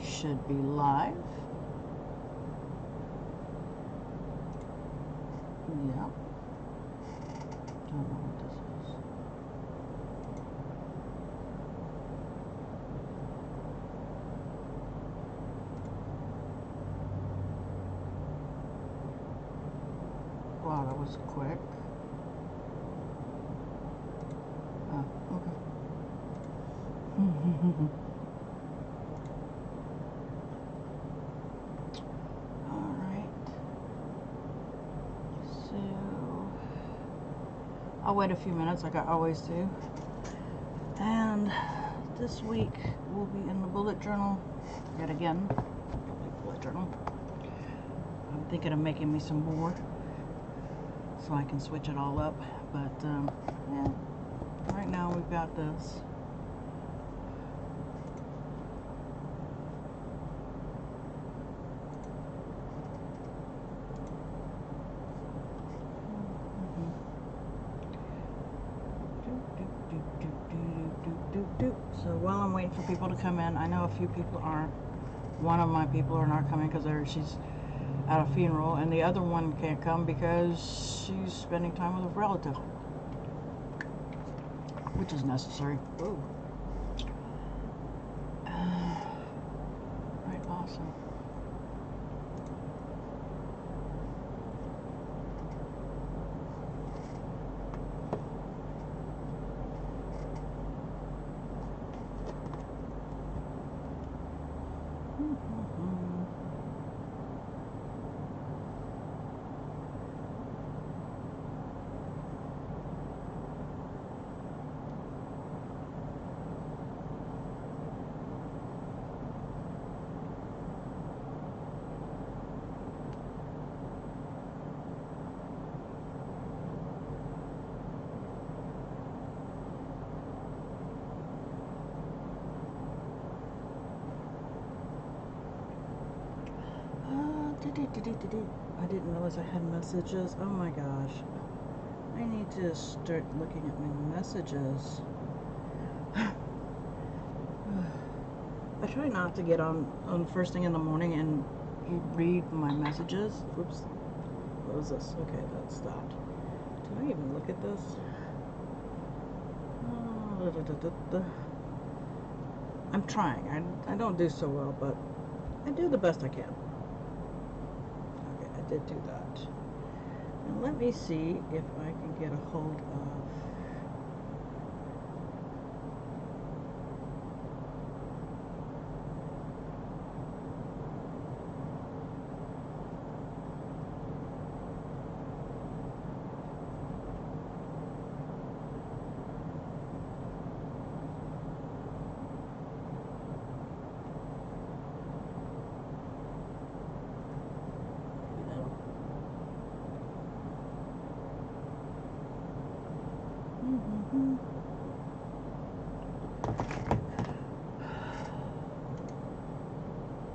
should be live. Yep. Don't know what this is. Wow, that was quick. Oh, okay. I'll wait a few minutes like I always do. And this week we'll be in the bullet journal yet again. Bullet journal. I'm thinking of making me some more so I can switch it all up. But yeah, right now we've got this. So while I'm waiting for people to come in, I know a few people aren't. One of my people are not coming because she's at a funeral, and the other one can't come because she's spending time with a relative, which is necessary. Whoa. Right, awesome. I didn't realize I had messages. Oh my gosh. I need to start looking at my messages. I try not to get on first thing in the morning and read my messages. Oops. What was this? Okay, that stopped. Did I even look at this? I'm trying. I don't do so well, but I do the best I can. Did do that. And let me see if I can get a hold of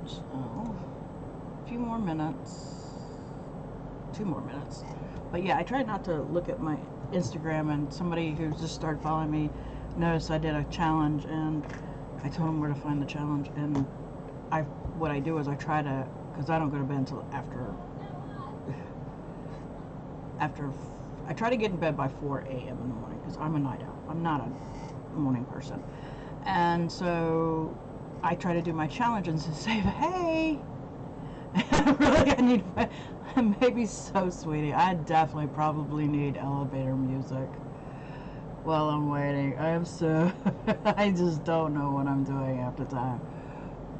so, a few more minutes, 2 more minutes. But yeah, I tried not to look at my Instagram, and somebody who just started following me noticed I did a challenge, and I told him where to find the challenge. And what I do is I try to, because I don't go to bed until after I try to get in bed by 4 a.m. in the morning, because I'm a night owl. I'm not a morning person. And so I try to do my challenge and say, hey, really, I need maybe so, sweetie. I definitely probably need elevator music while I'm waiting. I am so, I just don't know what I'm doing half the time.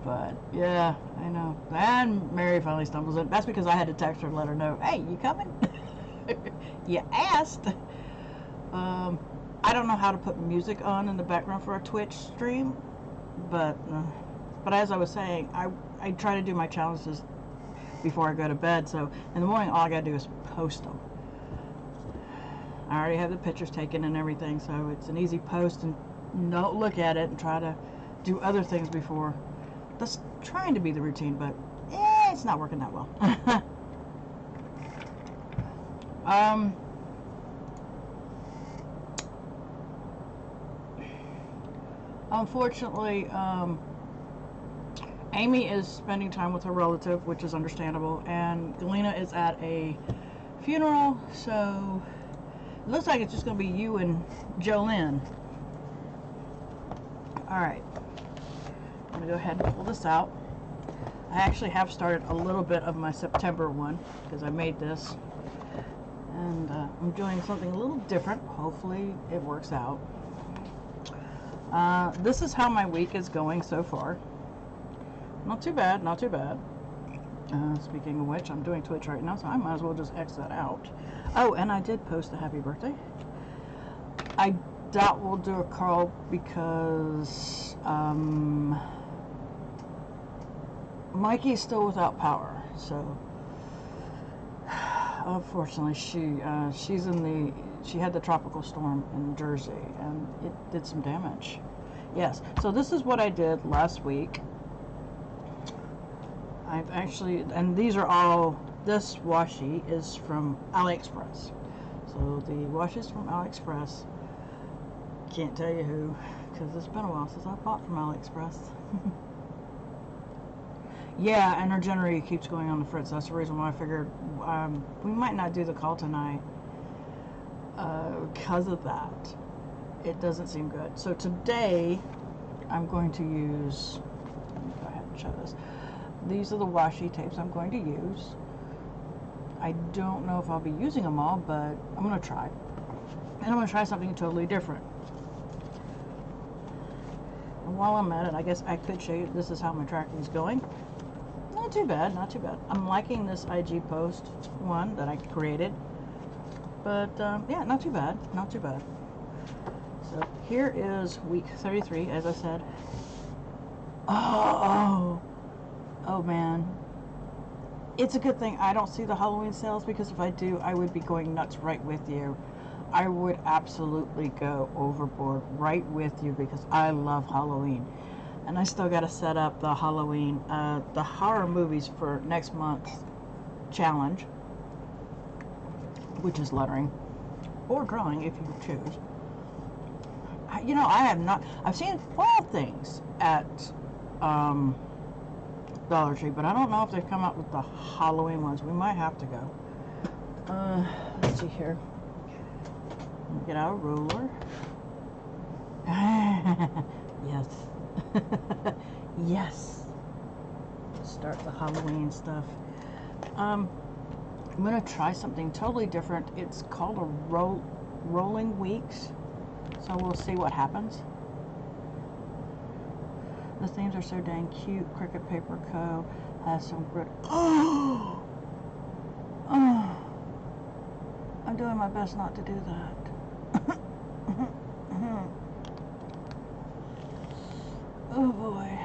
But yeah, I know. And Mary finally stumbles in. That's because I had to text her and let her know, hey, you coming? You asked. I don't know how to put music on in the background for a Twitch stream, but as I was saying, I try to do my challenges before I go to bed, so in the morning all I gotta do is post them. I already have the pictures taken and everything, so it's an easy post, and don't look at it and try to do other things before. That's trying to be the routine, but it's not working that well. Unfortunately, Amy is spending time with her relative, which is understandable, and Galena is at a funeral, so it looks like it's just going to be you and Jolynn. Alright, I'm going to go ahead and pull this out. I actually have started a little bit of my September one, because I made this, and I'm doing something a little different. Hopefully it works out. This is how my week is going so far. Not too bad, not too bad. Speaking of which, I'm doing Twitch right now, so I might as well just X that out. Oh, and I did post a happy birthday. I doubt we'll do a call because Mikey's still without power, so unfortunately she had the tropical storm in Jersey and it did some damage. Yes, so this is what I did last week. I've actually, and these are all, this washi is from AliExpress. So the washi is from AliExpress. Can't tell you who, because it's been a while since I bought from AliExpress. Yeah, and our generator keeps going on the fritz. That's the reason why I figured we might not do the call tonight because of that. It doesn't seem good. So today I'm going to use, let me go ahead and show this. These are the washi tapes I'm going to use. I don't know if I'll be using them all, but I'm going to try. And I'm going to try something totally different. And while I'm at it, I guess I could show you, this is how my tracking is going. Not too bad, not too bad. I'm liking this IG post one that I created. But, yeah, not too bad, not too bad. So, here is week 33, as I said. Oh man. It's a good thing I don't see the Halloween sales, because if I do, I would be going nuts right with you. I would absolutely go overboard right with you, because I love Halloween. And I still got to set up the Halloween, the horror movies for next month's challenge, which is lettering or drawing if you choose. You know, I've seen fall things at Dollar Tree, but I don't know if they've come out with the Halloween ones. We might have to go. Let's see here. Get out a ruler. Yes. Yes. Start the Halloween stuff. I'm gonna try something totally different. It's called a rolling weeks, so we'll see what happens. The themes are so dang cute. Cricket Paper Co. has some good. Oh, I'm doing my best not to do that. Oh boy.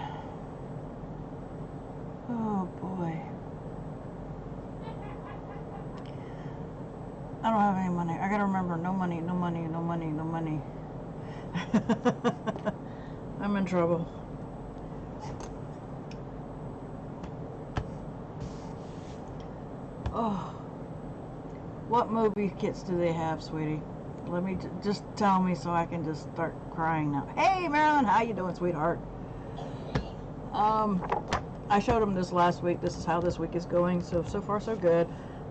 Oh boy. I don't have any money. I gotta remember, no money, no money, no money, no money. I'm in trouble. Oh. What movie kits do they have, sweetie? Let me just tell me so I can just start crying now. Hey, Marilyn, how you doing, sweetheart? I showed them this last week. This is how this week is going. So far, so good.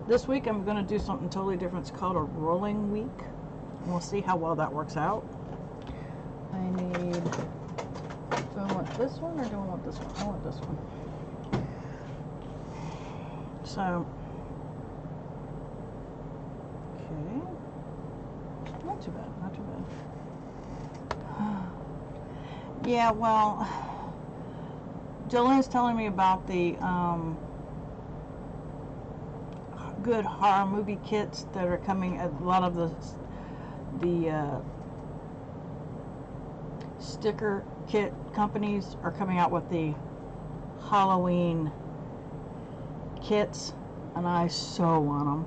This week, I'm going to do something totally different. It's called a rolling week. And we'll see how well that works out. I need... Do I want this one or do I want this one? I want this one. So... Okay. Not too bad, not too bad. Yeah, well... Jolene's telling me about the good horror movie kits that are coming. A lot of the sticker kit companies are coming out with the Halloween kits, and I so want them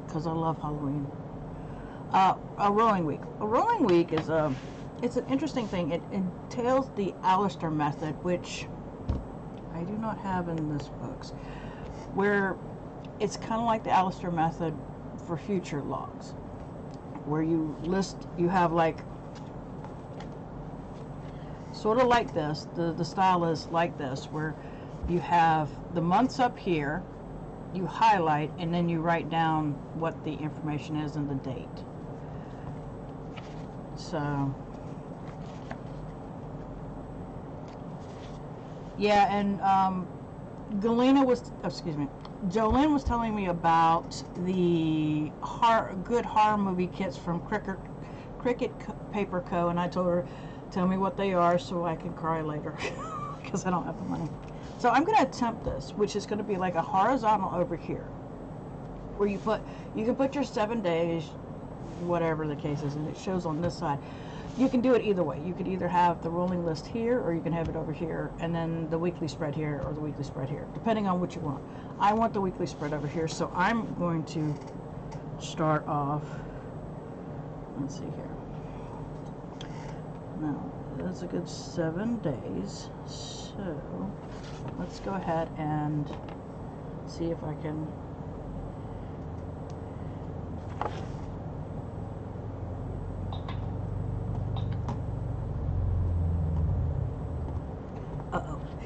because I love Halloween. A rolling week. A rolling week is it's an interesting thing. It entails the Alistair method, which I do not have in this books, where it's kind of like the Alistair method for future logs, where you list, you have like, sort of like this, the style is like this, where you have the months up here, you highlight, and then you write down what the information is and the date. So yeah, and Galena was, excuse me, Jolene was telling me about the good horror movie kits from Cricket Paper Co. And I told her, tell me what they are so I can cry later because I don't have the money. So I'm going to attempt this, which is going to be like a horizontal over here, where you can put your 7 days, whatever the case is, and it shows on this side. You can do it either way. You could either have the rolling list here, or you can have it over here, and then the weekly spread here, or the weekly spread here, depending on what you want. I want the weekly spread over here, so I'm going to start off, let's see here. Now, that's a good 7 days, so let's go ahead and see if I can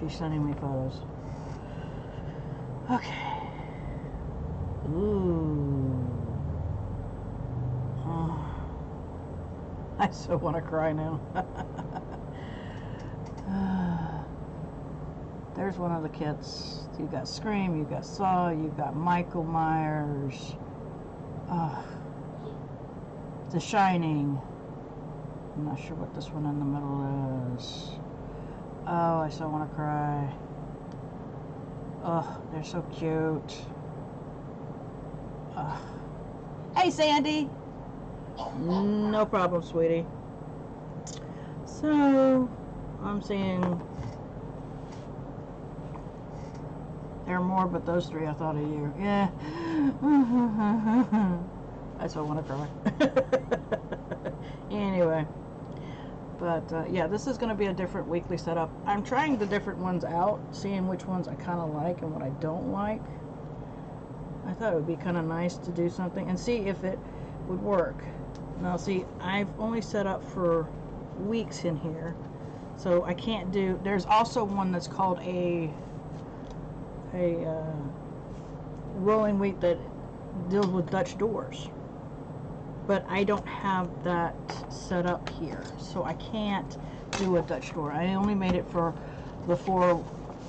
she's sending me photos. Okay. Ooh. Oh. I so want to cry now. There's one of the kits. You got Scream, you got Saw, you got Michael Myers. The Shining. I'm not sure what this one in the middle is. Oh, I so want to cry. Oh, they're so cute. Hey, Sandy. No problem, sweetie. So, I'm seeing there are more, but those three I thought of you. Yeah. I so want to cry. Anyway. But yeah, this is going to be a different weekly setup. I'm trying the different ones out, seeing which ones I kind of like and what I don't like. I thought it would be kind of nice to do something and see if it would work. Now see, I've only set up for weeks in here, so I can't do, there's also one that's called a rolling week that deals with Dutch doors. But I don't have that set up here, so I can't do a Dutch door. I only made it for the 4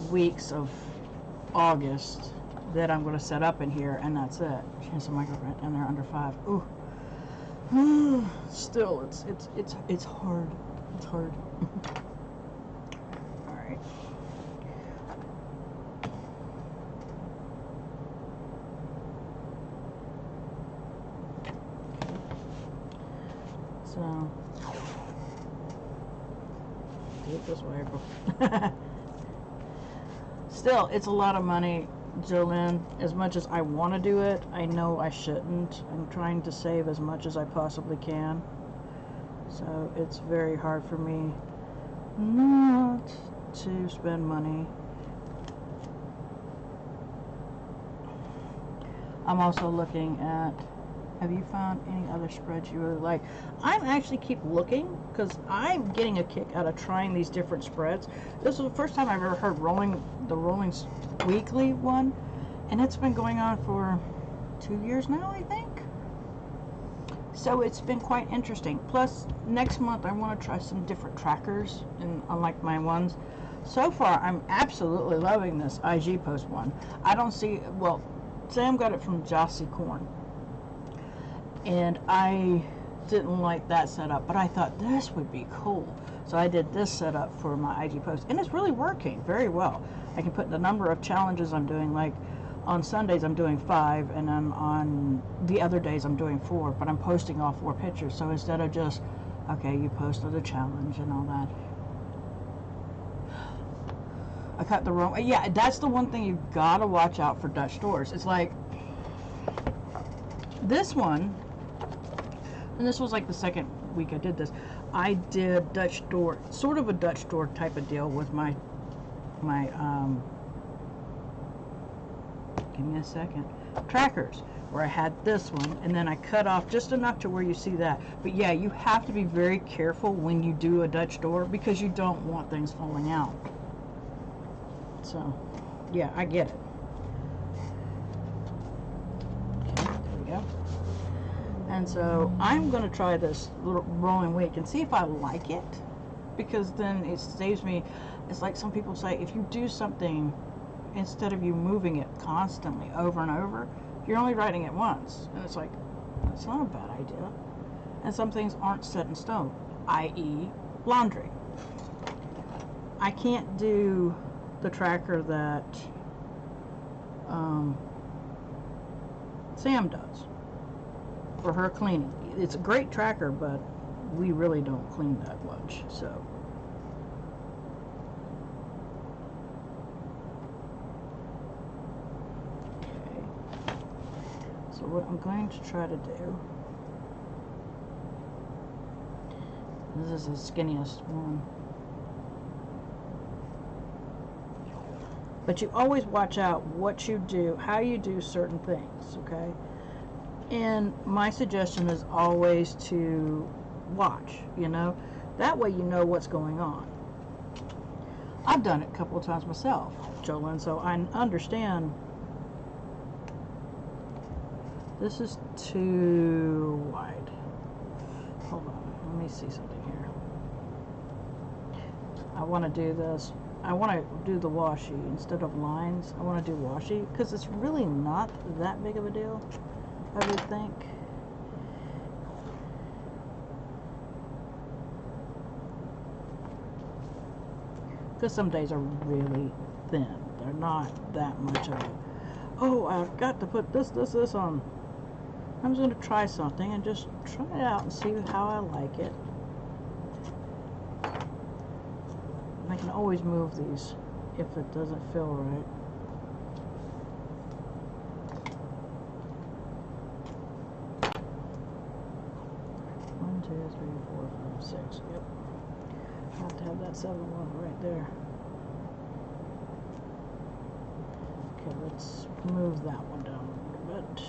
weeks of August that I'm going to set up in here, and that's it. Chance of microprint, and they're under 5. Ooh, still, it's hard. It's hard. All right. So, do it this way. Still, it's a lot of money, Jolene. As much as I want to do it, I know I shouldn't. I'm trying to save as much as I possibly can. So, it's very hard for me not to spend money. I'm also looking at, have you found any other spreads you really like? I'm actually keep looking because I'm getting a kick out of trying these different spreads. This is the first time I've ever heard the Rolling Weekly one, and it's been going on for 2 years now, I think. So it's been quite interesting. Plus, next month I want to try some different trackers, and unlike my ones. So far, I'm absolutely loving this IG Post one. I don't see, well, Sam got it from Jossie Corn. And I didn't like that setup, but I thought this would be cool. So I did this setup for my IG post, and it's really working very well. I can put the number of challenges I'm doing, like on Sundays I'm doing 5, and then on the other days I'm doing 4, but I'm posting all 4 pictures. So instead of just, okay, you posted a challenge and all that. I cut the wrong, yeah, that's the one thing you've got to watch out for Dutch doors. It's like, this one, and this was like the second week I did this, I did Dutch door, sort of a Dutch door type of deal with my give me a second, trackers, where I had this one, and then I cut off just enough to where you see that. But yeah, you have to be very careful when you do a Dutch door because you don't want things falling out. So, yeah, I get it. Okay, there we go. And so I'm going to try this little rolling weight and see if I like it, because then it saves me. It's like some people say, if you do something, instead of you moving it constantly over and over, you're only writing it once. And it's like, that's not a bad idea. And some things aren't set in stone, i.e. laundry. I can't do the tracker that Sam does for her cleaning. It's a great tracker, but we really don't clean that much, so. Okay. So what I'm going to try to do, this is the skinniest one. But you always watch out what you do, how you do certain things, okay? And my suggestion is always to watch, you know? That way you know what's going on. I've done it a couple of times myself, Jolene, so I understand. This is too wide. Hold on, let me see something here. I want to do this. I want to do the washi instead of lines. I want to do washi because it's really not that big of a deal, I would think. Because some days are really thin. They're not that much of a, oh, I've got to put this on. I'm just going to try something and just try it out and see how I like it. I can always move these if it doesn't feel right. One, 2, 3, 4, 5, 6. Yep. I have to have that 7 one right there. Okay, let's move that one down a little bit.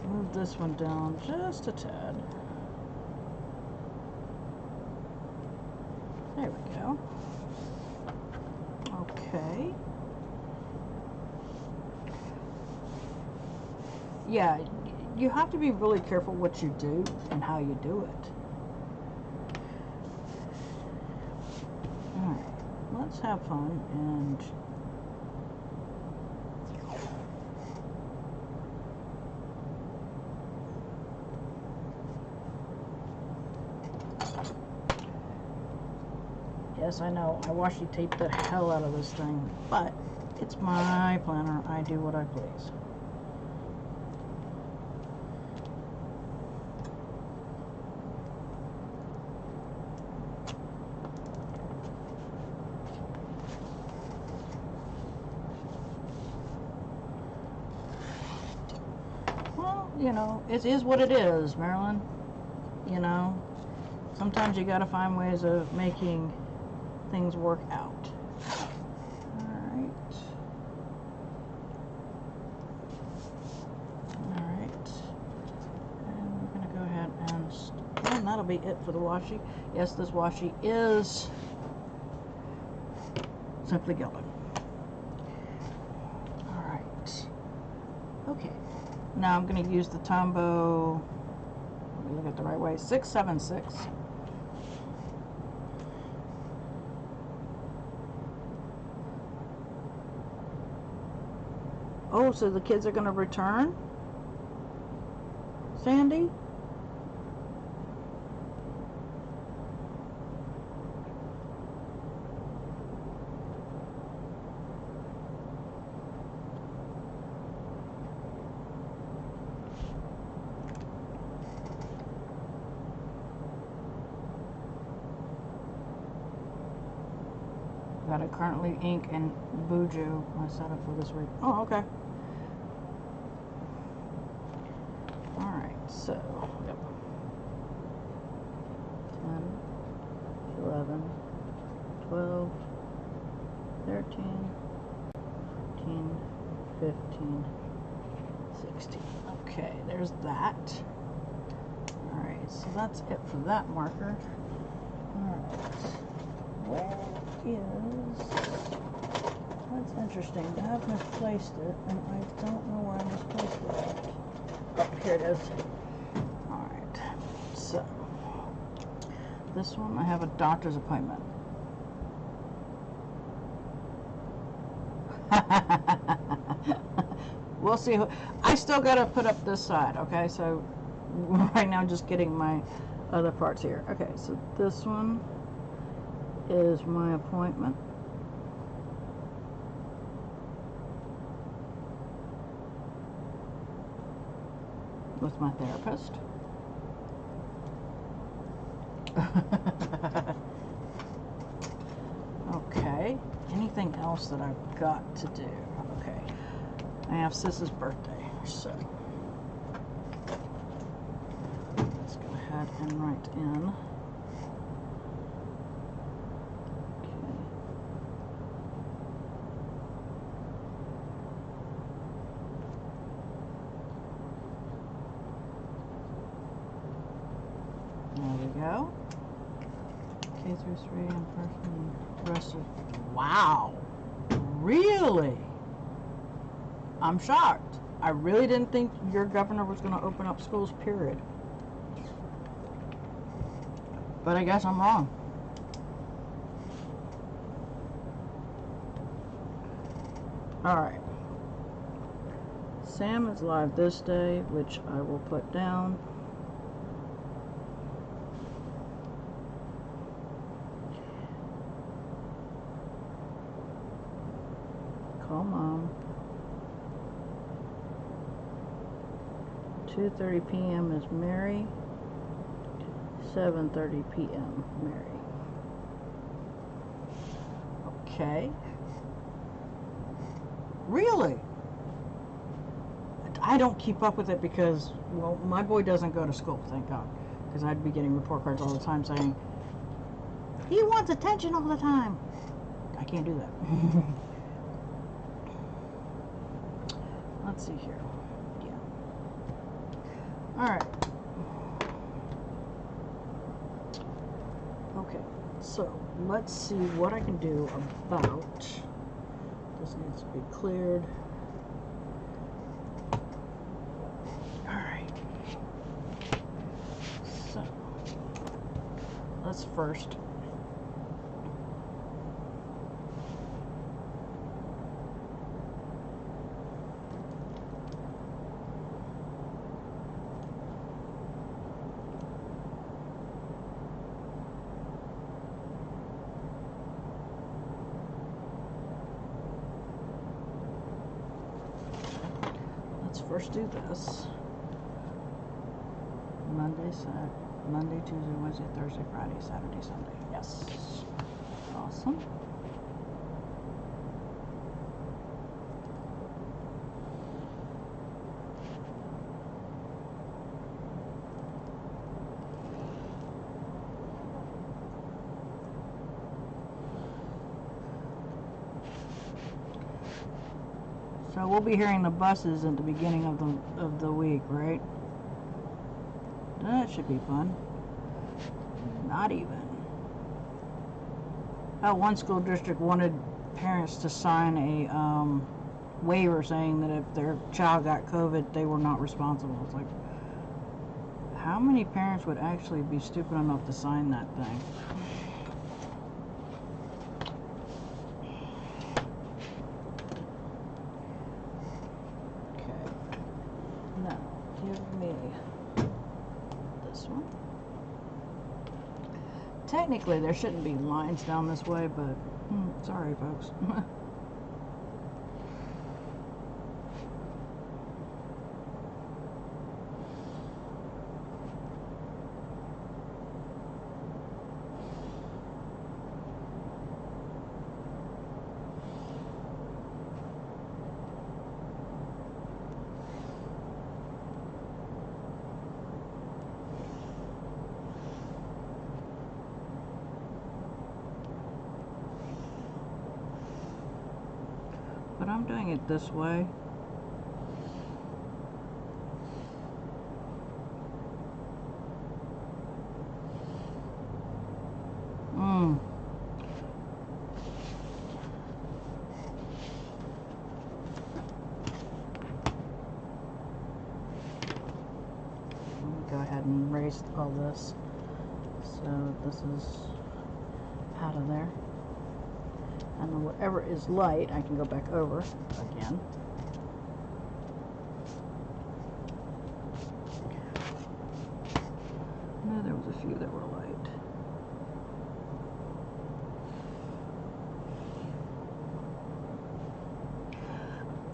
Move this one down just a tad. There we go. Okay. Yeah, you have to be really careful what you do and how you do it. Alright, let's have fun and yes, I know, I washi tape the hell out of this thing, but it's my planner. I do what I please. Well, you know, it is what it is, Marilyn. You know, sometimes you gotta find ways of making things work out. Alright, and we're gonna go ahead and that'll be it for the washi. Yes, this washi is simply gilded. Alright, okay, now I'm gonna use the Tombow, let me look at the right way, 676. Oh, so the kids are going to return? Sandy? Got to currently ink and Bujo my setup for this week. Oh, okay. So, yep. 10, 11, 12, 13, 14, 15, 16. Okay, there's that. Alright, so that's it for that marker. Alright. Where is... That's interesting. I have misplaced it, and I don't know where I misplaced it at. Oh, here it is. Alright. So, this one, I have a doctor's appointment. We'll see. I still got to put up this side, okay? So, right now I'm just getting my other parts here. Okay, so this one is my appointment. With my therapist. Okay, anything else that I've got to do? Okay, I have Sis's birthday, so let's go ahead and write in. There we go. K through 3 in person. Rest of... Wow! Really? I'm shocked. I really didn't think your governor was going to open up schools, period. But I guess I'm wrong. Alright. Sam is live this day, which I will put down. Call mom. 2:30 p.m. is Mary. 7:30 p.m. Mary. Okay. Really? I don't keep up with it because, well, my boy doesn't go to school, thank God. Because I'd be getting report cards all the time saying, he wants attention all the time. I can't do that. Let's see here. Yeah. Alright. Okay, so let's see what I can do about this. Needs to be cleared. Alright. So let's first do this. Monday, Tuesday, Wednesday, Thursday, Friday, Saturday, Sunday. Yes. Awesome. So we'll be hearing the buses at the beginning of the week, right? That should be fun. Not even. Oh, one school district wanted parents to sign a waiver saying that if their child got COVID, they were not responsible. It's like, how many parents would actually be stupid enough to sign that thing? Technically, there shouldn't be lines down this way, but sorry, folks. But I'm doing it this way Mm. Go ahead and erase all this. So this is out of there. And then whatever is light, I can go back over again. No, there was a few that were light.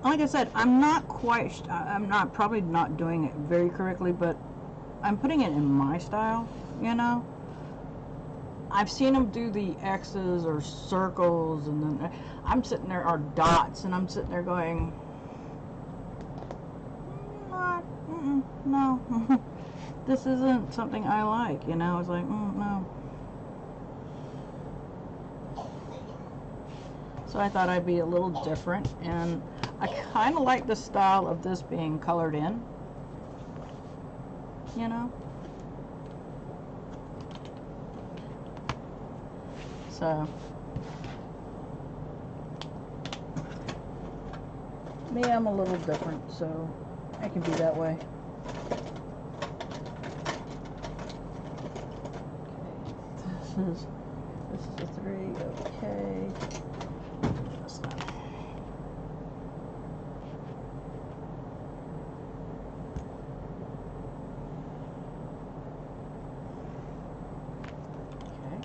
Like I said, I'm probably not doing it very correctly, but I'm putting it in my style, you know. I've seen them do the X's or circles, and then I'm sitting there, or dots, and I'm sitting there going, no, this isn't something I like, you know. It's like, no. So I thought I'd be a little different, and I kind of like the style of this being colored in, you know. So me, I'm a little different, so I can be that way. Okay, this is a 3, okay. That's not. Okay.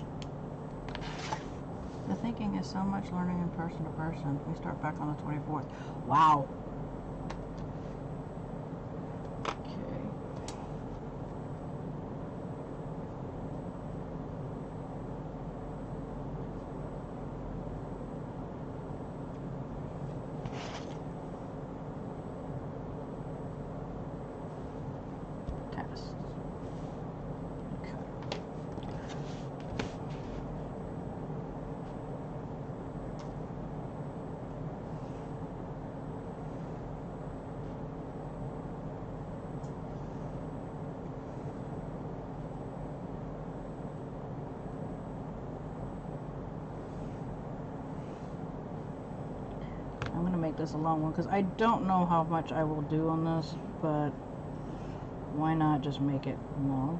The thinking is so much learning in person to person. We start back on the 24th. Wow. I'm going to make this a long one because I don't know how much I will do on this, but why not just make it long?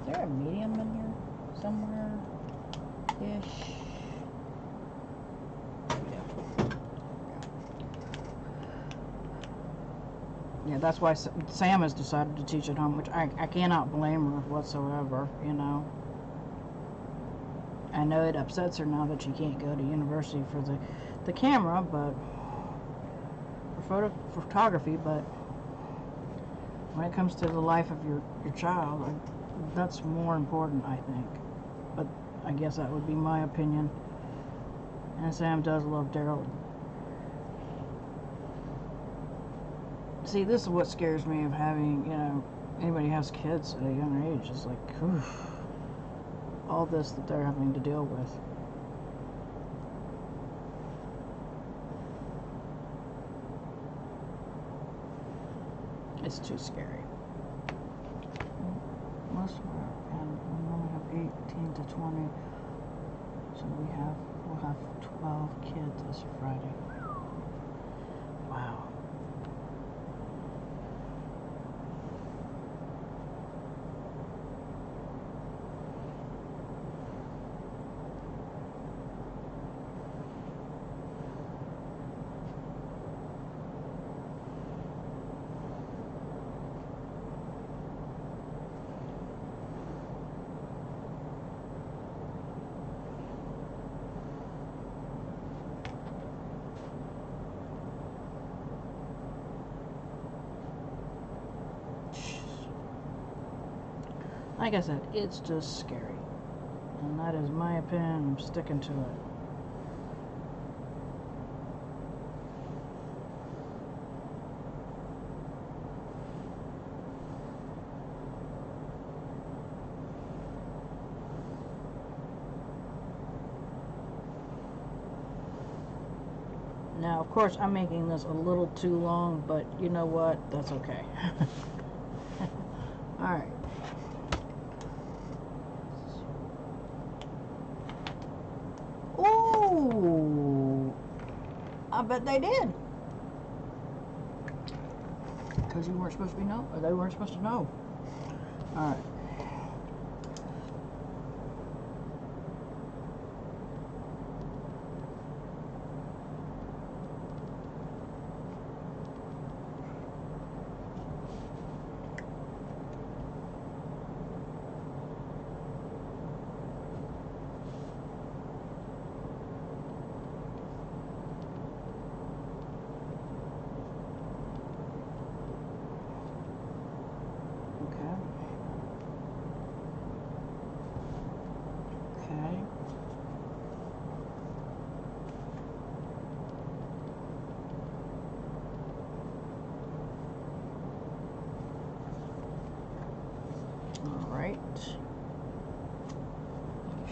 Is there a medium in here somewhere-ish? Yeah, that's why Sam has decided to teach at home, which I cannot blame her whatsoever, you know. I know it upsets her now that she can't go to university for the camera, but for photography, but when it comes to the life of your child, that's more important, I think. But I guess that would be my opinion. And Sam does love Daryl. See, this is what scares me of having, you know, anybody has kids at a young age. It's like, oof, all this that they're having to deal with. It's too scary. Most of our, and we only have 18 to 20, so we'll have 12 kids this Friday. Wow. Like I said, it's just scary. And that is my opinion. I'm sticking to it. Now, of course, I'm making this a little too long, but you know what? That's okay. Alright. Ooh! I bet they did. Because you weren't supposed to know, or they weren't supposed to know. Alright.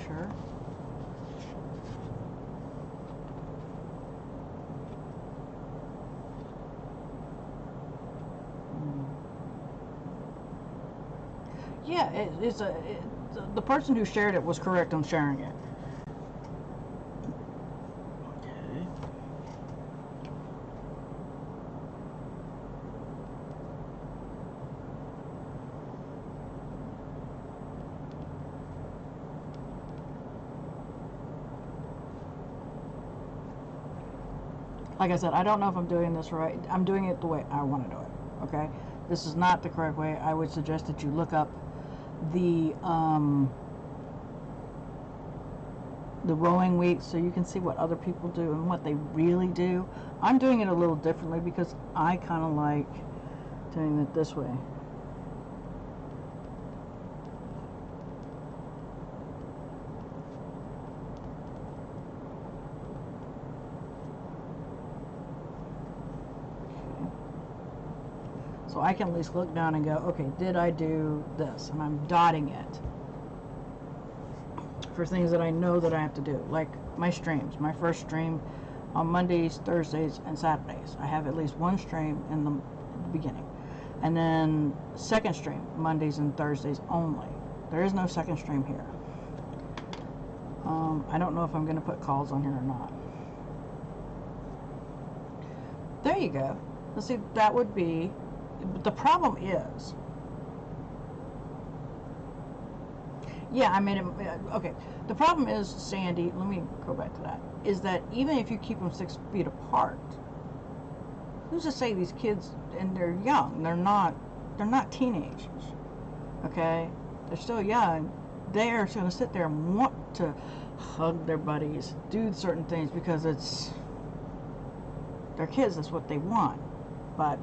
Sure. Yeah, the person who shared it was correct on sharing it. Okay. Like I said, I don't know if I'm doing this right. I'm doing it the way I want to do it. Okay, this is not the correct way. I would suggest that you look up the rowing weeks so you can see what other people do and what they really do. I'm doing it a little differently because I kind of like doing it this way. So I can at least look down and go, okay, did I do this? And I'm dotting it for things that I know that I have to do, like my streams. My first stream on Mondays, Thursdays, and Saturdays. I have at least one stream in the beginning. And then second stream, Mondays and Thursdays only. There is no second stream here. I don't know if I'm going to put calls on here or not. There you go. Let's see, that would be... But the problem is, yeah, I made it, okay. The problem is, Sandy, let me go back to that, is that even if you keep them 6 feet apart, who's to say these kids, and they're young, they're not teenagers, okay? They're still young. They're going to sit there and want to hug their buddies, do certain things because it's their kids, that's what they want. But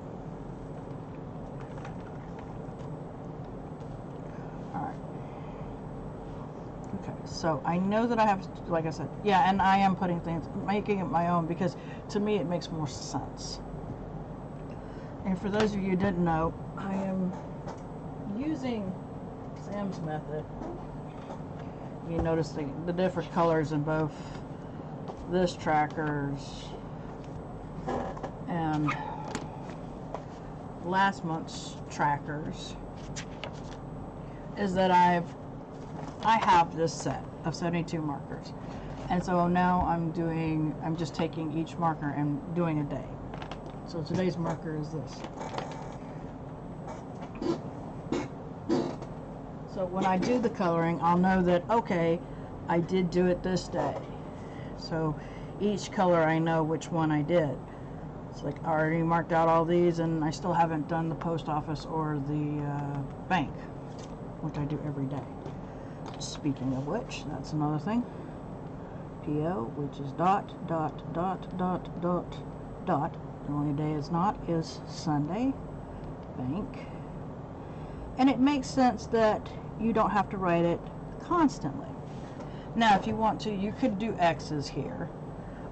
so I know that I have, like I said, yeah, and I am putting things, making it my own because to me it makes more sense. And for those of you who didn't know, I am using Sam's method. You notice the different colors in both this tracker's and last month's trackers is that I have this set of 72 markers, and so now I'm just taking each marker and doing a day. So today's marker is this. So when I do the coloring, I'll know that, okay, I did do it this day. So each color I know which one I did. It's like I already marked out all these, and I still haven't done the post office or the bank, which I do every day. Speaking of which, that's another thing. PO, which is dot, dot, dot, dot, dot, dot. The only day it's not is Sunday. Bank. And it makes sense that you don't have to write it constantly. Now, if you want to, you could do X's here.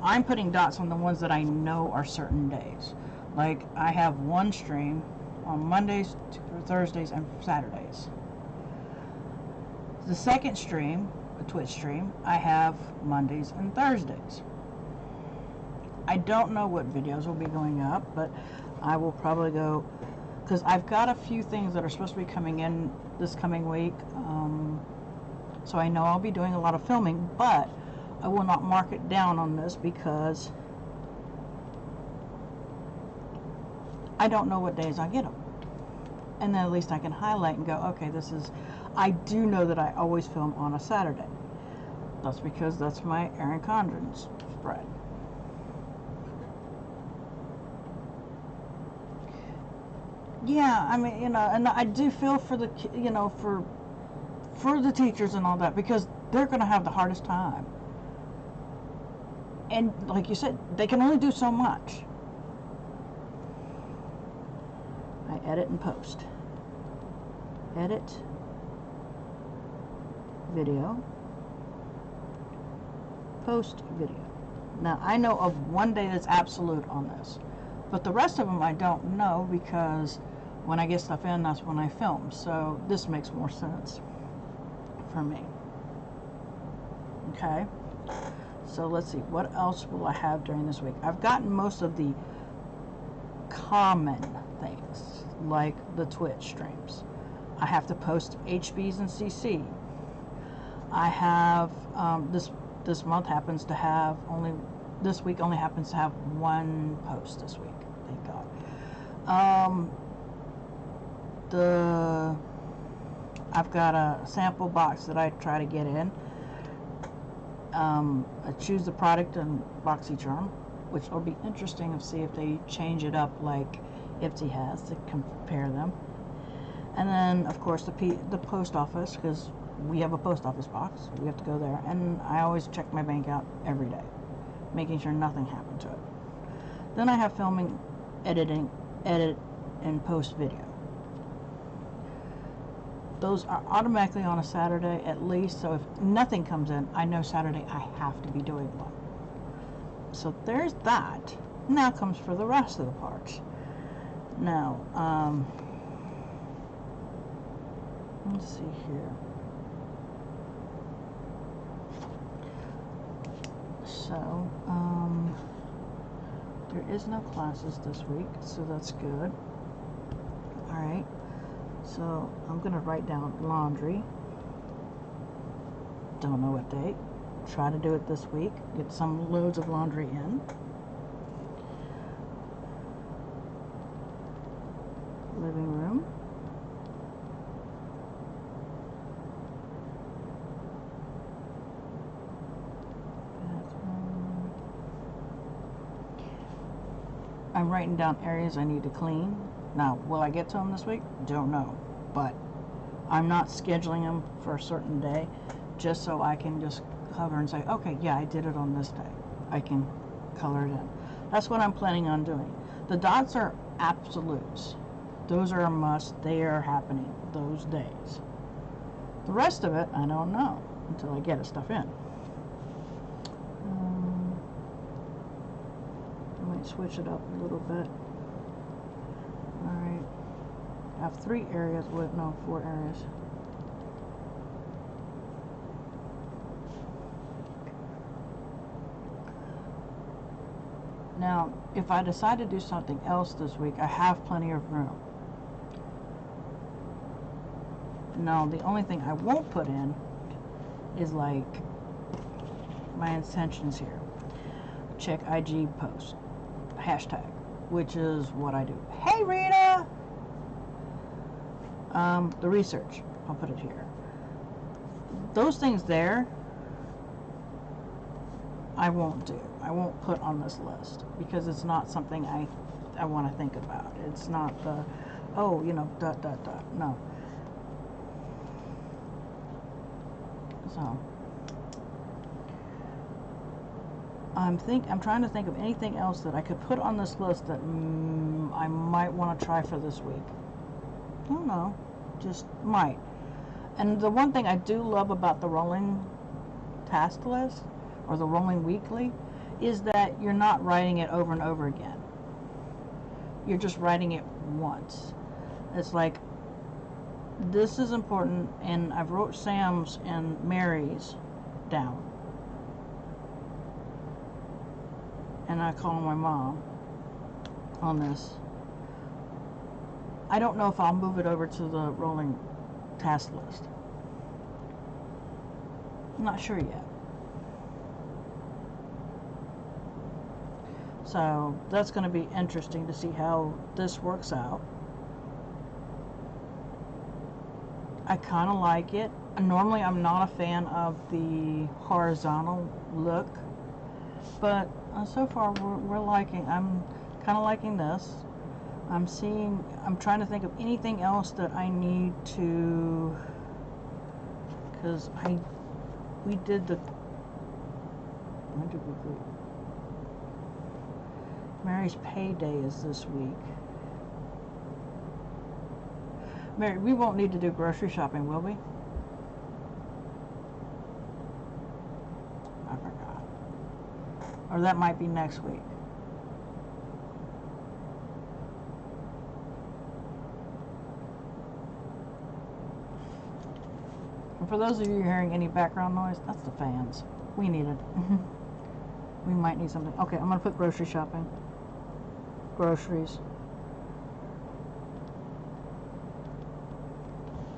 I'm putting dots on the ones that I know are certain days. Like, I have one stream on Mondays, Thursdays, and Saturdays. The second stream, a Twitch stream, I have Mondays and Thursdays. I don't know what videos will be going up, but I will probably go, because I've got a few things that are supposed to be coming in this coming week. So I know I'll be doing a lot of filming, but I will not mark it down on this because I don't know what days I get them. And then at least I can highlight and go, okay, this is, I do know that I always film on a Saturday. That's because that's my Erin Condren's spread. Yeah, I mean, you know, and I do feel for the, you know, for the teachers and all that, because they're going to have the hardest time. And like you said, they can only do so much. I edit and post. Edit, video, post video. Now, I know of one day that's absolute on this, but the rest of them I don't know, because when I get stuff in, that's when I film. So this makes more sense for me. Okay, so let's see, what else will I have during this week? I've gotten most of the common things, like the Twitch streams. I have to post HBs and CC. I have this month happens to have this week only happens to have one post this week, thank God. I've got a sample box that I try to get in. I choose the product and BoxyCharm, which will be interesting to see if they change it up like Ipsy has, to compare them. And then, of course, the post office, because we have a post office box. We have to go there. And I always check my bank out every day, making sure nothing happened to it. Then I have filming, edit, and post video. Those are automatically on a Saturday at least, so if nothing comes in, I know Saturday I have to be doing one. So there's that. Now comes for the rest of the parts. Now, let's see here. So, there is no classes this week, so that's good. Alright, so I'm going to write down laundry. Don't know what date. Try to do it this week. Get some loads of laundry in. Living room. Bathroom. I'm writing down areas I need to clean. Now, will I get to them this week? Don't know. But I'm not scheduling them for a certain day, just so I can just cover and say, okay, yeah, I did it on this day. I can color it in. That's what I'm planning on doing. The dots are absolutes. Those are a must. They are happening those days. The rest of it, I don't know until I get it stuff in. I might switch it up a little bit. Alright. I have 3 areas. Wait, no, 4 areas. Now, if I decide to do something else this week, I have plenty of room. Now, the only thing I won't put in is like my intentions here. Check IG post. Hashtag, which is what I do. Hey, Rita! The research, I'll put it here. Those things there, I won't do. I won't put on this list because it's not something I want to think about. It's not the, oh, you know, ... No. So I'm trying to think of anything else that I could put on this list that I might want to try for this week. I don't know, just might. And the one thing I do love about the rolling task list or the rolling weekly is that you're not writing it over and over again. You're just writing it once. It's like, this is important, and I've wrote Sam's and Mary's down. and I call my mom on this. I don't know if I'll move it over to the rolling task list. I'm not sure yet. So that's going to be interesting to see how this works out. I kind of like it. Normally I'm not a fan of the horizontal look, but so far we're liking, I'm kind of liking this. I'm trying to think of anything else that I need to, because we did the, when did we do? Mary's payday is this week. Mary, we won't need to do grocery shopping, will we? I forgot. Or that might be next week. And for those of you hearing any background noise, that's the fans. We need it. We might need something. Okay, I'm going to put grocery shopping. Groceries.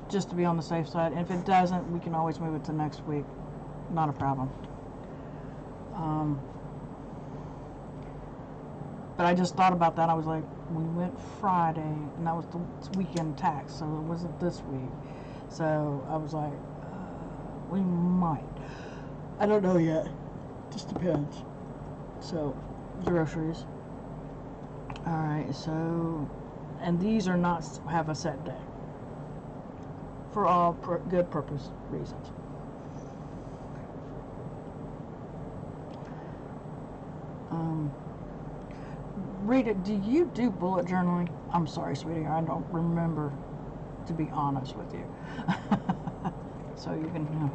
Just to be on the safe side. And if it doesn't, we can always move it to next week. Not a problem. But I just thought about that. I was like, we went Friday, and that was the weekend tax, so it wasn't this week. So I was like, we might. I don't know yet. Just depends. So, groceries. Alright, so, and these are not have a set day. For all good purpose reasons. Rita, do you do bullet journaling? I'm sorry, sweetie, I don't remember, to be honest with you. So you can, you know.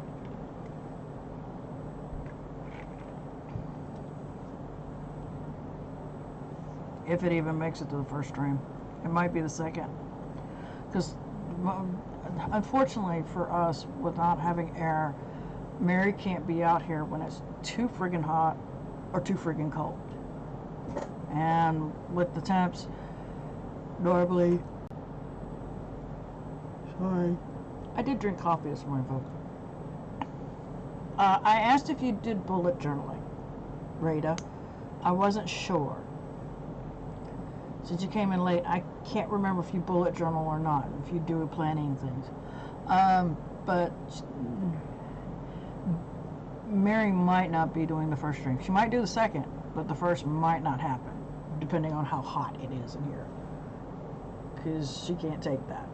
If it even makes it to the first stream. It might be the second. Because unfortunately for us, with not having air, Mary can't be out here when it's too friggin' hot or too friggin' cold. And with the temps, normally, sorry, I did drink coffee this morning, folks. I asked if you did bullet journaling, Rita. I wasn't sure. Since you came in late, I can't remember if you bullet journal or not, if you do planning things. But Mary might not be doing the first stream. She might do the second, but the first might not happen, depending on how hot it is in here. Because she can't take that.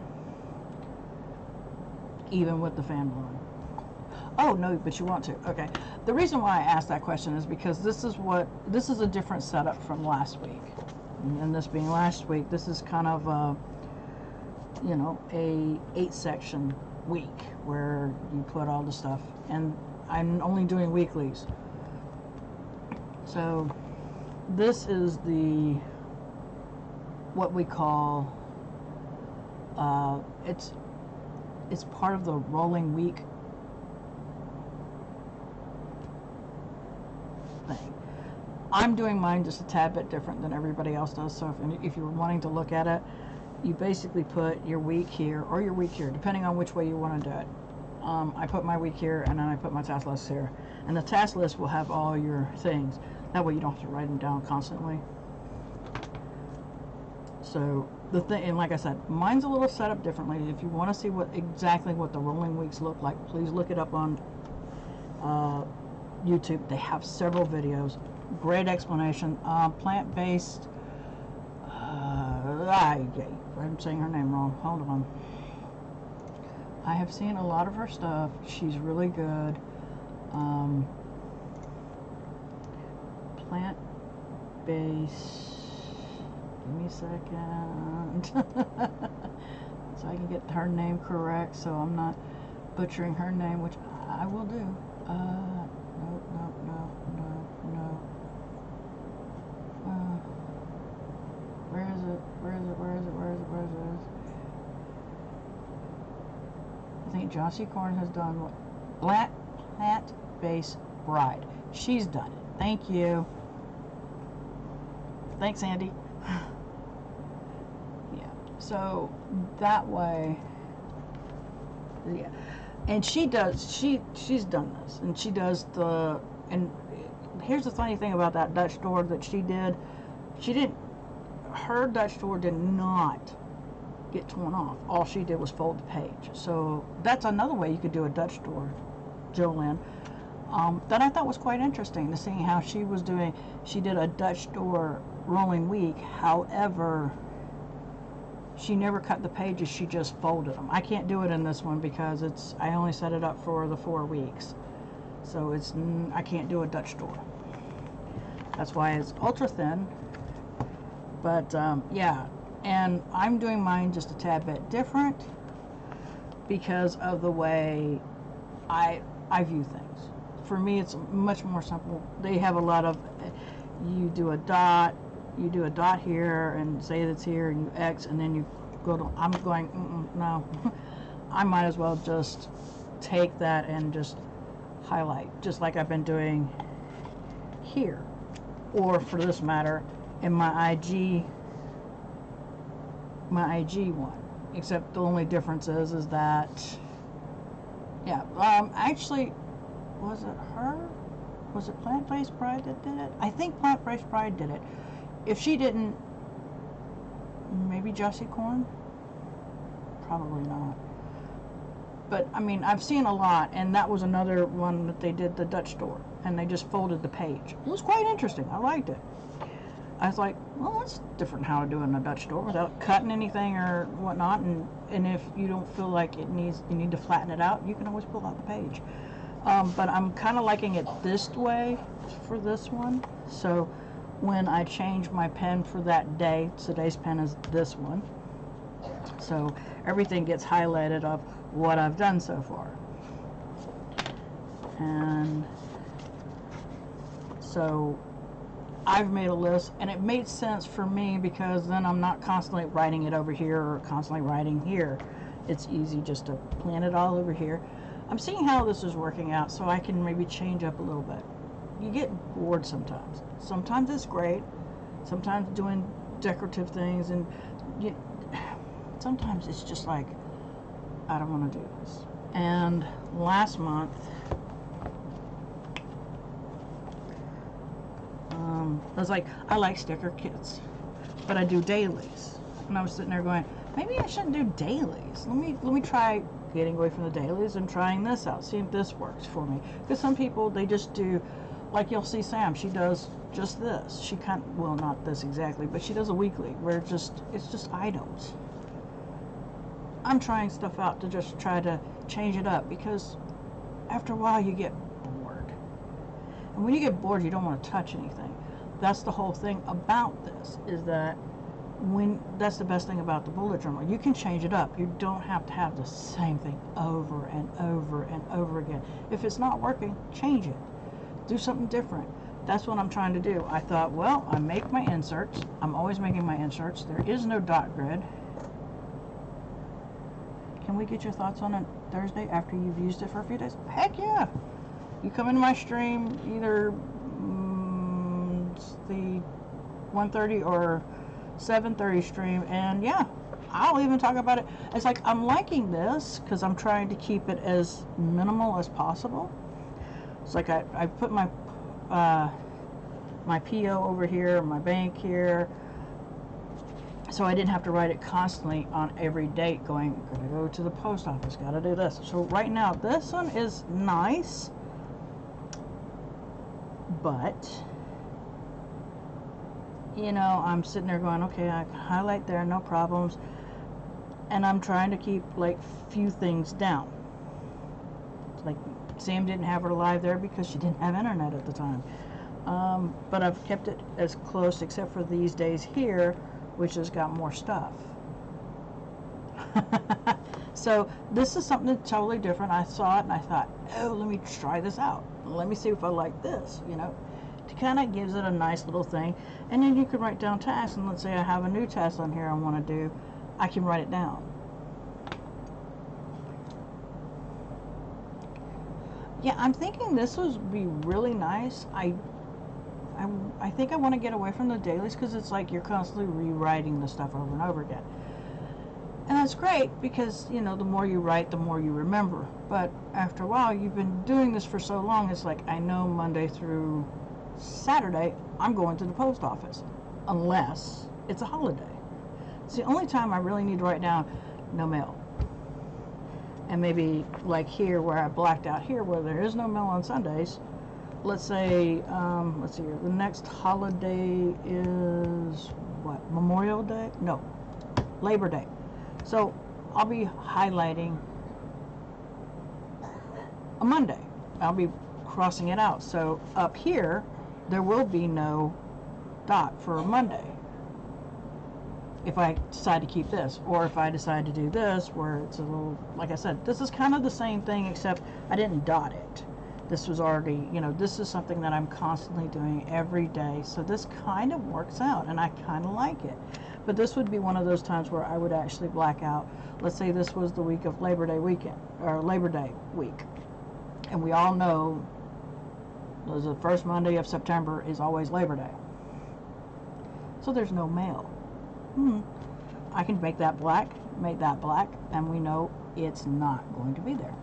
Even with the fan blowing. Oh, no, but you want to. Okay. The reason why I asked that question is because this is a different setup from last week. And this being last week, this is kind of a 8-section week where you put all the stuff, and I'm only doing weeklies. So this is what we call it's part of the rolling week thing. I'm doing mine just a tad bit different than everybody else does, so if you're wanting to look at it, you basically put your week here or your week here, depending on which way you want to do it. I put my week here, and then I put my task list here. And the task list will have all your things. That way you don't have to write them down constantly. So the thing, and like I said, mine's a little set up differently. If you want to see exactly what the rolling weeks look like, please look it up on YouTube. They have several videos. Great explanation. Plant-based. I'm saying her name wrong. Hold on. I have seen a lot of her stuff. She's really good. Plant-based. Give me a second. So I can get her name correct, so I'm not butchering her name, which I will do. No. Where is it? I think Jossie Corn has done plant-based bride. She's done it. Thank you. Thanks, Andy. Yeah. So that way, yeah. And she's done this, and she does and here's the funny thing about that Dutch door that she did. Her Dutch door did not get torn off. All she did was fold the page. So that's another way you could do a Dutch door, Jolynn. That I thought was quite interesting, to see how she was doing. She did a Dutch door rolling week. However, she never cut the pages, she just folded them. I can't do it in this one because I only set it up for the 4 weeks. So I can't do a Dutch door. That's why it's ultra thin. But yeah, and I'm doing mine just a tad bit different because of the way I view things. For me, it's much more simple. They have a lot of, you do a dot here and say that's here, and you X, and then you go to, I'm going, no. I might as well just take that and just highlight, just like I've been doing here, or for this matter, in my IG one. Except the only difference is that, yeah, actually, was it her? Was it Plant-Based Bride that did it? I think Plant-Based Bride did it. If she didn't, maybe Jessie Corn? Probably not. But, I mean, I've seen a lot, and that was another one that they did, the Dutch door, and they just folded the page. It was quite interesting. I liked it. I was like, well, that's different how to do in a Dutch door without cutting anything or whatnot, and if you don't feel like you need to flatten it out, you can always pull out the page. But I'm kind of liking it this way for this one. So when I change my pen for that day, today's pen is this one. So everything gets highlighted of what I've done so far. And so I've made a list, and it made sense for me because then I'm not constantly writing it over here or constantly writing here. It's easy just to plan it all over here. I'm seeing how this is working out, so I can maybe change up a little bit. You get bored sometimes. Sometimes it's great. Sometimes doing decorative things, and sometimes it's just like, I don't want to do this. And last month, I was like, I like sticker kits, but I do dailies. And I was sitting there going, maybe I shouldn't do dailies. Let me try getting away from the dailies and trying this out, see if this works for me. Because some people, they just do, like you'll see Sam, she does just this. She well, not this exactly, but she does a weekly where it's just items. I'm trying stuff out to just try to change it up, because after a while you get bored. And when you get bored, you don't want to touch anything. That's the whole thing about this, is that that's the best thing about the bullet journal. You can change it up. You don't have to have the same thing over and over and over again. If it's not working, change it. Do something different. That's what I'm trying to do. I thought, well, I make my inserts. I'm always making my inserts. There is no dot grid. Can we get your thoughts on it Thursday after you've used it for a few days? Heck yeah. You come into my stream, either the 1:30 or 7:30 stream, and yeah, I'll even talk about it. It's like, I'm liking this because I'm trying to keep it as minimal as possible. It's like I put my my PO over here, my bank here, so I didn't have to write it constantly on every date going, gotta go to the post office, gotta do this. So right now, this one is nice, but you know, I'm sitting there going, okay, I can highlight there, no problems. And I'm trying to keep like few things down. Like Sam didn't have her live there because she didn't have internet at the time. But I've kept it as close, except for these days here, which has got more stuff. So this is something totally different. I saw it and I thought, oh, let me try this out. Let me see if I like this, you know. It kind of gives it a nice little thing. And then you can write down tasks, and let's say I have a new task on here I want to do, I can write it down. Yeah, I'm thinking this would be really nice. I think I want to get away from the dailies because it's like you're constantly rewriting the stuff over and over again. And that's great because, you know, the more you write, the more you remember. But after a while, you've been doing this for so long, it's like I know Monday through Saturday, I'm going to the post office. Unless it's a holiday. It's the only time I really need to write down no mail. And maybe like here where I blacked out here where there is no mail on Sundays. Let's say, let's see here, the next holiday is what? Memorial Day? No, Labor Day. So I'll be highlighting a Monday. I'll be crossing it out. So up here, there will be no dot for a Monday. If I decide to keep this, or if I decide to do this, where it's a little, like I said, this is kind of the same thing, except I didn't dot it. This was already, you know, this is something that I'm constantly doing every day. So this kind of works out, and I kind of like it. But this would be one of those times where I would actually black out. Let's say this was the week of Labor Day weekend, or Labor Day week. And we all know the first Monday of September is always Labor Day. So there's no mail. I can make that black, and we know it's not going to be there.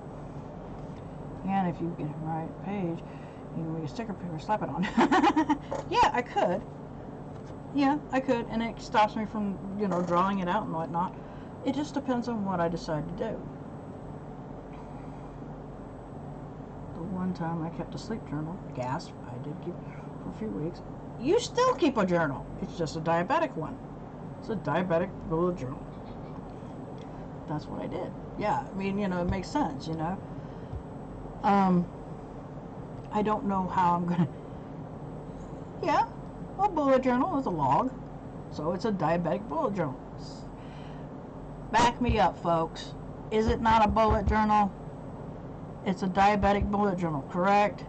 And if you get the right page, you can make a sticker paper, slap it on. Yeah, I could. Yeah, I could, and it stops me from, you know, drawing it out and whatnot. It just depends on what I decide to do. The one time I kept a sleep journal, gasp, I did keep for a few weeks. You still keep a journal. It's just a diabetic one. It's a diabetic bullet journal. That's what I did. Yeah, I mean, you know, it makes sense, you know. I don't know how I'm gonna. Yeah, a bullet journal is a log, so it's a diabetic bullet journal. Back me up, folks. Is it not a bullet journal? It's a diabetic bullet journal, correct?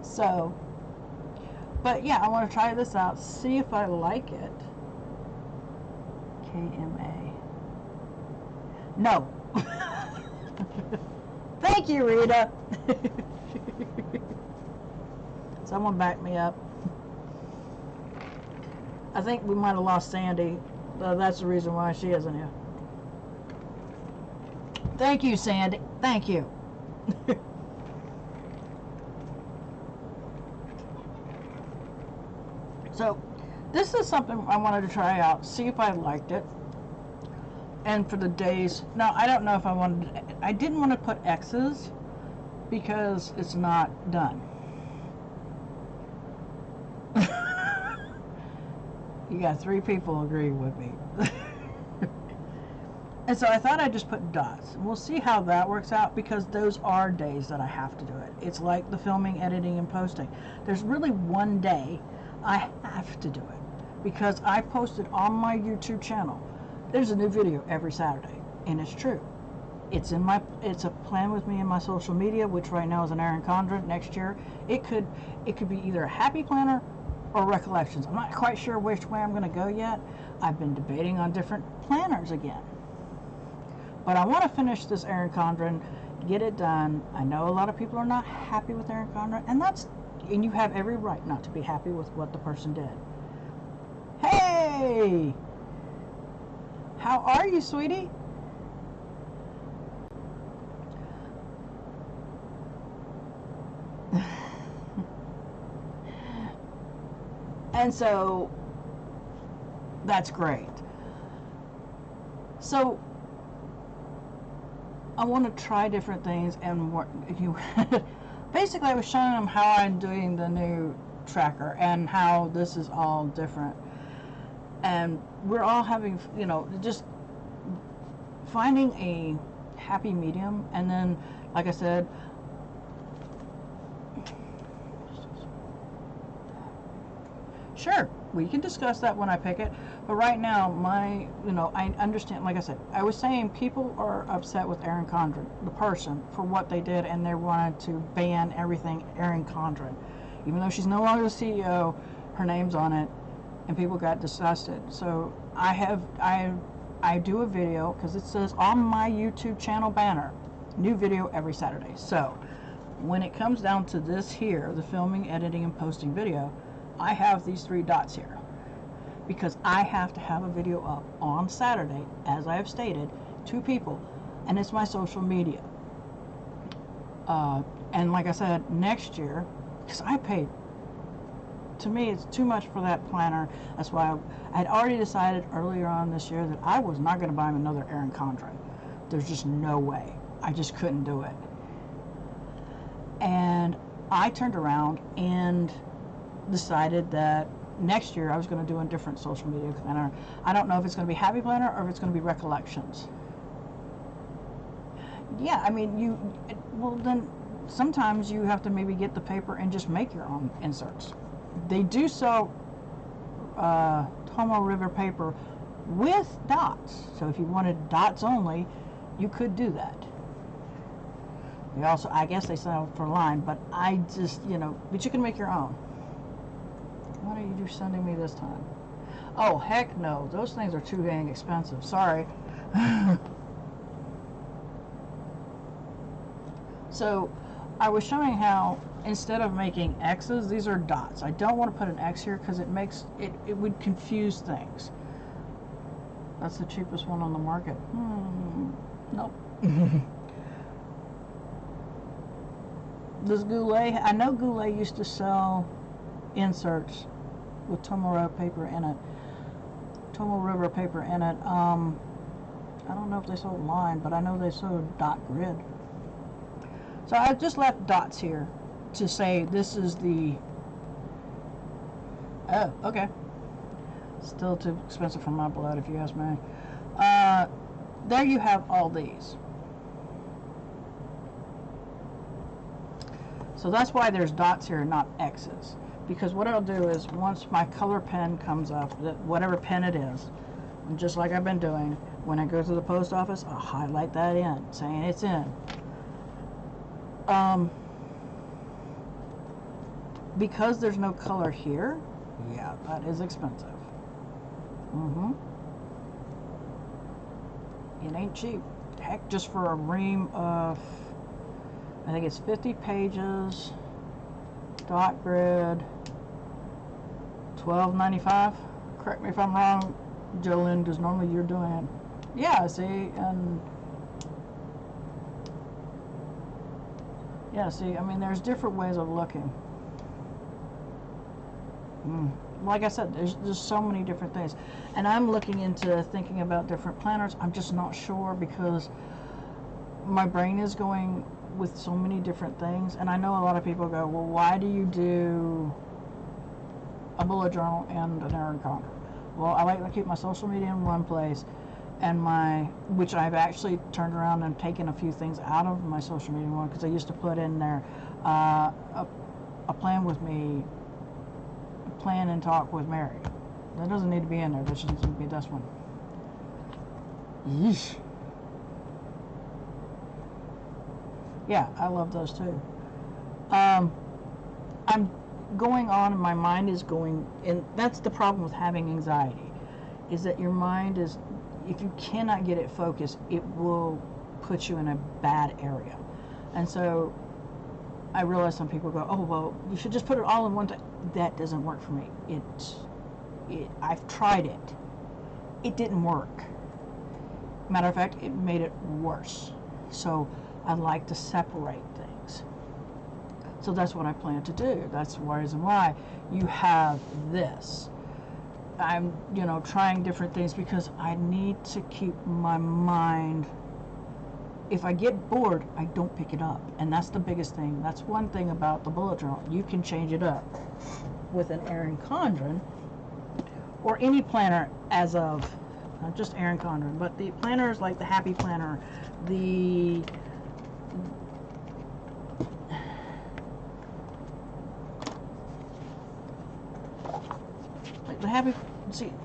So, but yeah, I want to try this out, see if I like it. KMA. No. Thank you, Rita. Someone back me up. I think we might have lost Sandy. That's the reason why she isn't here. Thank you, Sandy. Thank you. So, this is something I wanted to try out, see if I liked it. And for the days, now I don't know if I didn't want to put X's because it's not done. You got 3 people agreeing with me. And so I thought I'd just put dots. We'll see how that works out because those are days that I have to do it. It's like the filming, editing, and posting. There's really one day I have to do it because I posted on my YouTube channel. There's a new video every Saturday, and it's true. It's a plan with me in my social media, which right now is an Erin Condren. Next year, it could be either a happy planner or recollections. I'm not quite sure which way I'm going to go yet. I've been debating on different planners again. But I want to finish this Erin Condren, get it done. I know a lot of people are not happy with Erin Condren, and you have every right not to be happy with what the person did. Hey! How are you, sweetie? And so, that's great. So, I want to try different things and basically I was showing them how I'm doing the new tracker and how this is all different. And we're all having, you know, just finding a happy medium. And then, like I said, sure, we can discuss that when I pick it. But right now, I understand, like I said, I was saying people are upset with Erin Condren, the person, for what they did, and they wanted to ban everything Erin Condren. Even though she's no longer the CEO, her name's on it, and people got disgusted. So I I do a video, because it says on my YouTube channel banner, new video every Saturday. So when it comes down to this here, the filming, editing, and posting video, I have these 3 dots here because I have to have a video up on Saturday, as I have stated, to people, and it's my social media. And like I said, next year, because I paid, to me it's too much for that planner. That's why I had already decided earlier on this year that I was not going to buy him another Erin Condren. There's just no way. I just couldn't do it. And I turned around and decided that next year I was going to do a different social media planner. I don't know if it's going to be Happy Planner or if it's going to be Recollections. Yeah, I mean, well then sometimes you have to maybe get the paper and just make your own inserts. They do sell Tomoe River paper with dots, so if you wanted dots only, you could do that. They also, I guess they sell for line, but I just, but you can make your own. What are you sending me this time? Oh, heck no, those things are too dang expensive, sorry. So I was showing how instead of making X's, these are dots. I don't want to put an X here because it would confuse things. That's the cheapest one on the market. Nope. Does Goulet, I know Goulet used to sell inserts with Tomoe River paper in it. Tomoe River paper in it. I don't know if they sold line, but I know they sold dot grid. So I just left dots here to say this is the, oh, okay. Still too expensive for my blood, if you ask me. There you have all these. So that's why there's dots here, not X's. Because what I'll do is, once my color pen comes up, whatever pen it is, and just like I've been doing, when I go to the post office, I'll highlight that in, saying it's in. Because there's no color here, yeah, that is expensive. It ain't cheap. Heck, just for a ream of, I think it's 50 pages, dot grid, $12.95. Correct me if I'm wrong, Jolene, because normally you're doing it. Yeah, see, and yeah, see, I mean, there's different ways of looking. Like I said, there's so many different things. And I'm looking into thinking about different planners. I'm just not sure because my brain is going with so many different things. And I know a lot of people go, well, why do you do a bullet journal and an Erin Condren? Well, I like to keep my social media in one place, and which I've actually turned around and taken a few things out of my social media one, because I used to put in there a plan with me, plan and talk with Mary. That doesn't need to be in there. That should need to be this one. Yeesh. Yeah, I love those too. I'm going on and my mind is going, and that's the problem with having anxiety, is that your mind is, if you cannot get it focused, it will put you in a bad area. And so I realize some people go, oh, well, you should just put it all in one time. That doesn't work for me. I've tried it. It didn't work. Matter of fact, it made it worse. So I like to separate things. So that's what I plan to do. That's the reason why you have this. I'm, trying different things because I need to keep my mind. If I get bored, I don't pick it up. And that's the biggest thing. That's one thing about the bullet journal. You can change it up with an Erin Condren or any planner as of, not just Erin Condren, but the planners like the Happy Planner, the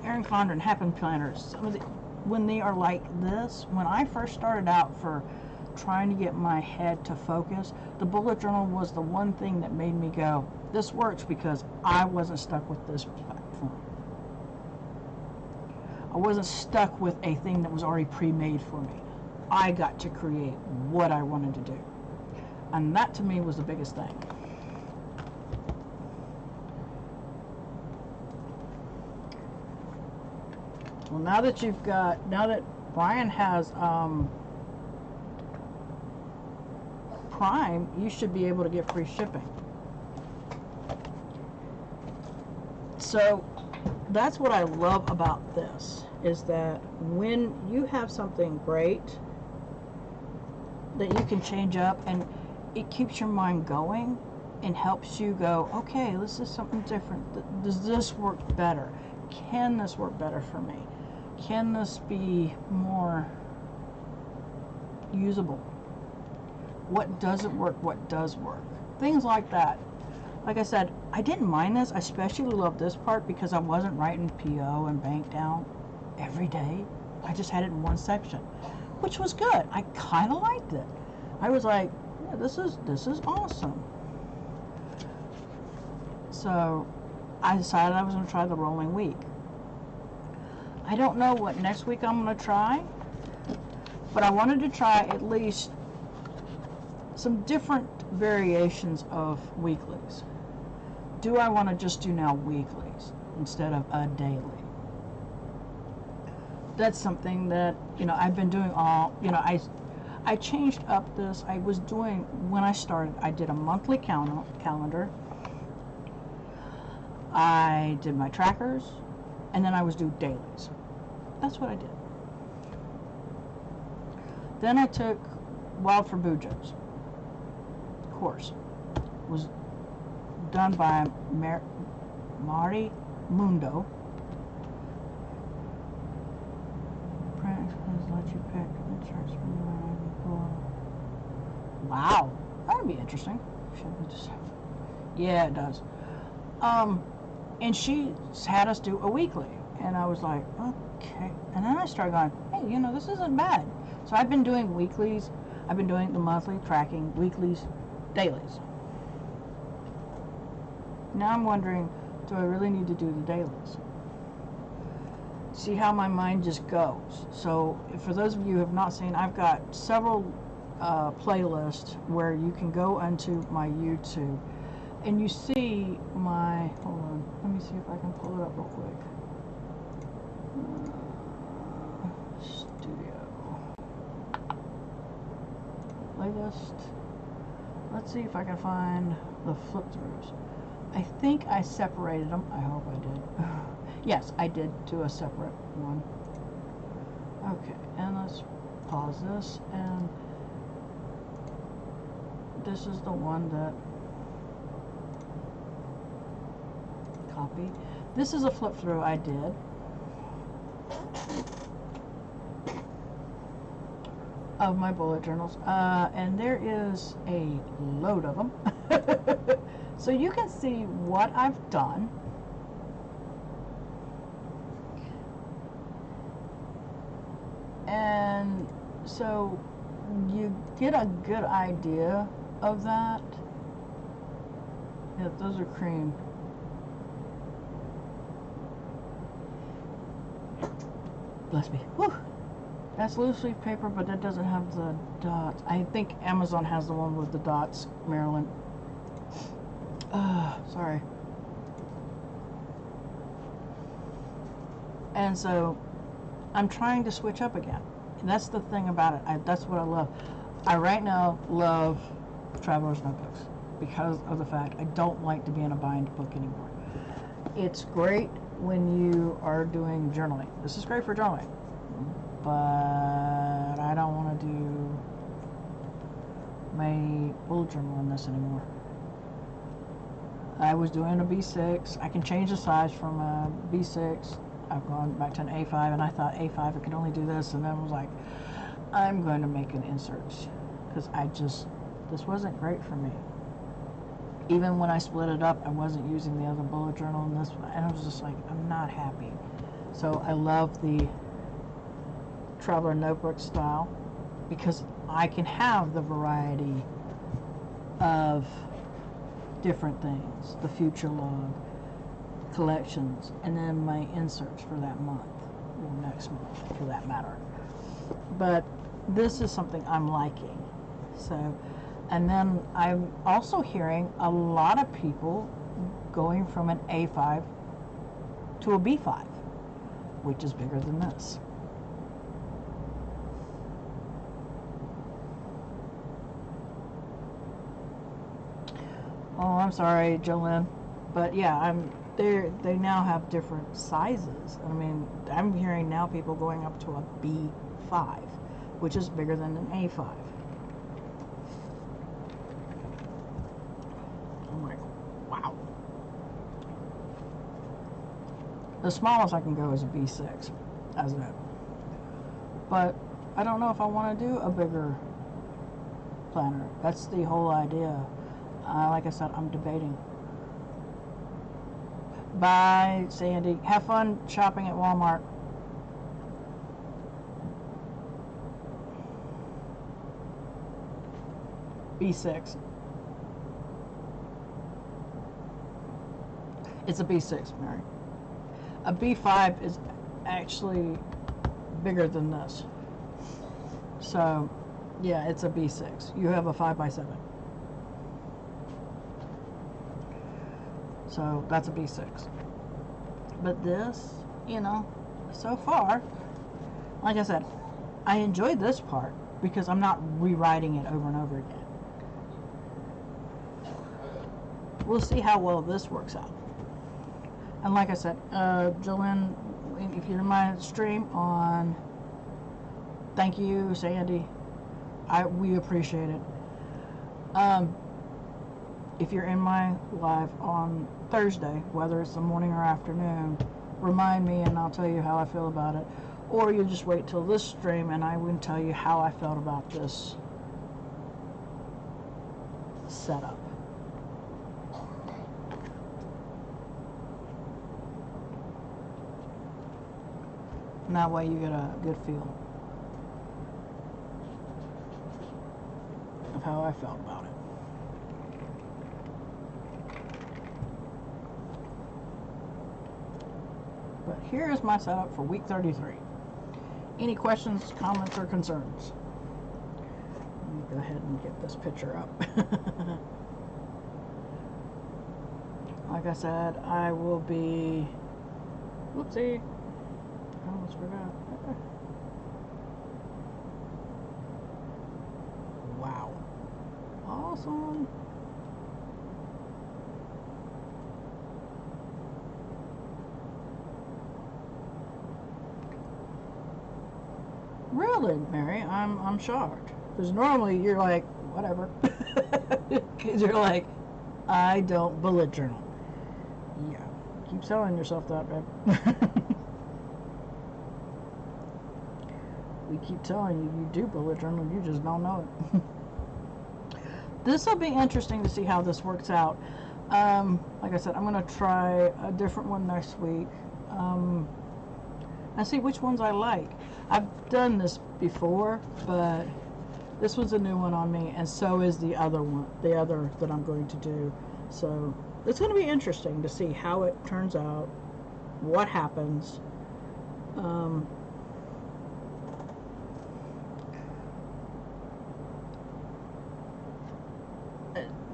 Erin Condren, Happy Planners, some of the, when they are like this, when I first started out for trying to get my head to focus, the bullet journal was the one thing that made me go, this works, because I wasn't stuck with this platform. I wasn't stuck with a thing that was already pre-made for me. I got to create what I wanted to do. And that to me was the biggest thing. Well, now that Brian has Prime, you should be able to get free shipping. So that's what I love about this, is that when you have something great that you can change up, and it keeps your mind going and helps you go, okay, this is something different. Does this work better? Can this work better for me? Can this be more usable? What doesn't work? What does work? Things like that. Like I said, I didn't mind this. I especially love this part because I wasn't writing PO and bank down every day. I just had it in one section, which was good. I kind of liked it. I was like, yeah, this is awesome. So I decided I was going to try the rolling week. I don't know what next week I'm going to try, but I wanted to try at least some different variations of weeklies. Do I want to just do now weeklies instead of a daily? That's something that, I've been doing all, I changed up this. I was doing, when I started, I did a monthly calendar. I did my trackers, and then I was doing dailies. That's what I did. Then I took Wild for Bujo's course. It was done by Mari Mundo. Let you pick insurance from. Wow, that'd be interesting. Yeah, it does. And she had us do a weekly, and I was like, okay. And then I started going, hey, this isn't bad. So I've been doing weeklies. I've been doing the monthly tracking, weeklies, dailies. Now I'm wondering, do I really need to do the dailies? See how my mind just goes. So for those of you who have not seen, I've got several playlists where you can go onto my YouTube and you see my, hold on, let me see if I can pull it up real quick. Studio playlist. Let's see if I can find the flip throughs. I think I separated them. I hope I did. Yes, I did do a separate one. Okay, and let's pause this, and this is the one that copied. This is a flip through I did. Of my bullet journals, and there is a load of them. So you can see what I've done. And so you get a good idea of that. Yeah, those are cream. Bless me. Whew. That's loose leaf paper, but that doesn't have the dots. I think Amazon has the one with the dots, Marilyn. Sorry. And so I'm trying to switch up again. And that's the thing about it. That's what I love. I right now love Traveler's Notebooks because of the fact I don't like to be in a bind book anymore. It's great when you are doing journaling. This is great for journaling. But I don't want to do my bullet journal in this anymore. I was doing a B6. I can change the size from a B6. I've gone back to an A5, and I thought A5 I could only do this, and then I was like, I'm going to make an inserts because this wasn't great for me. Even when I split it up, I wasn't using the other bullet journal in this one, and I was just like, I'm not happy. So I love the Traveler Notebook style because I can have the variety of different things, the future log, collections, and then my inserts for that month. or next month for that matter. But this is something I'm liking. So, and then I'm also hearing a lot of people going from an A5 to a B5, which is bigger than this. Oh, I'm sorry, Jolene, but yeah, they now have different sizes. I mean, I'm hearing now people going up to a B5, which is bigger than an A5. I'm like, wow. The smallest I can go is a B6, as it. But I don't know if I want to do a bigger planner. That's the whole idea. Like I said, I'm debating. Bye, Sandy. Have fun shopping at Walmart. B6. It's a B6, Mary. A B5 is actually bigger than this. So, yeah, it's a B6. You have a 5x7. So that's a B6. But this, you know, so far, like I said, I enjoyed this part because I'm not rewriting it over and over again. We'll see how well this works out. And like I said, Jolene, if you're in my stream on, thank you, Sandy. We appreciate it. If you're in my live on Thursday, whether it's the morning or afternoon, remind me and I'll tell you how I feel about it. Or you just wait till this stream and I will tell you how I felt about this setup. And that way you get a good feel of how I felt about it. But here's my setup for week 33. Any questions, comments, or concerns? Let me go ahead and get this picture up. Like I said, I will be... Whoopsie. I almost forgot. Wow. Awesome. Really, Mary? I'm shocked. Because normally you're like, whatever. Because you're like, I don't bullet journal. Yeah. Keep telling yourself that, babe. We keep telling you you do bullet journal, you just don't know it. This will be interesting to see how this works out. Like I said, I'm going to try a different one next week. And see which ones I like. I've done this before, but this one's a new one on me, and so is the other one, the other that I'm going to do. So it's going to be interesting to see how it turns out, what happens.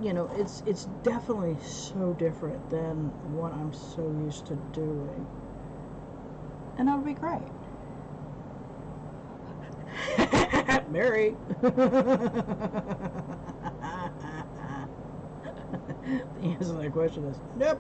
You know, it's definitely so different than what I'm so used to doing. And that'll be great. Mary. The answer to that question is nope.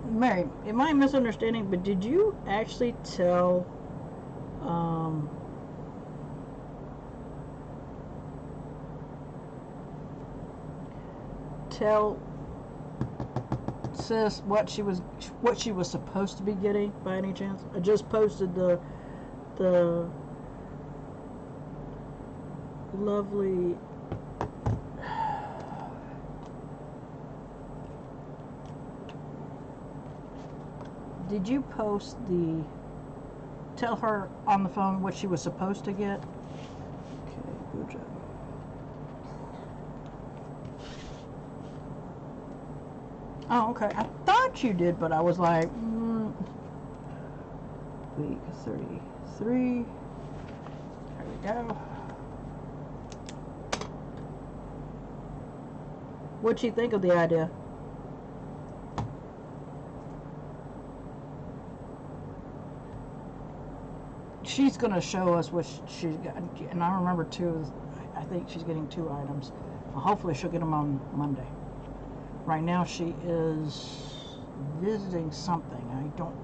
Mary, am I misunderstanding, but did you actually tell sis what she was supposed to be getting by any chance? I just posted the lovely did you post the tell her on the phone what she was supposed to get? Okay, Bujo. Oh, okay. I thought you did, but I was like, week 33. There we go. What'd she think of the idea? She's gonna show us what she's got, and I remember too. I think she's getting 2 items. Well, hopefully, she'll get them on Monday. Right now, she is visiting something. I don't.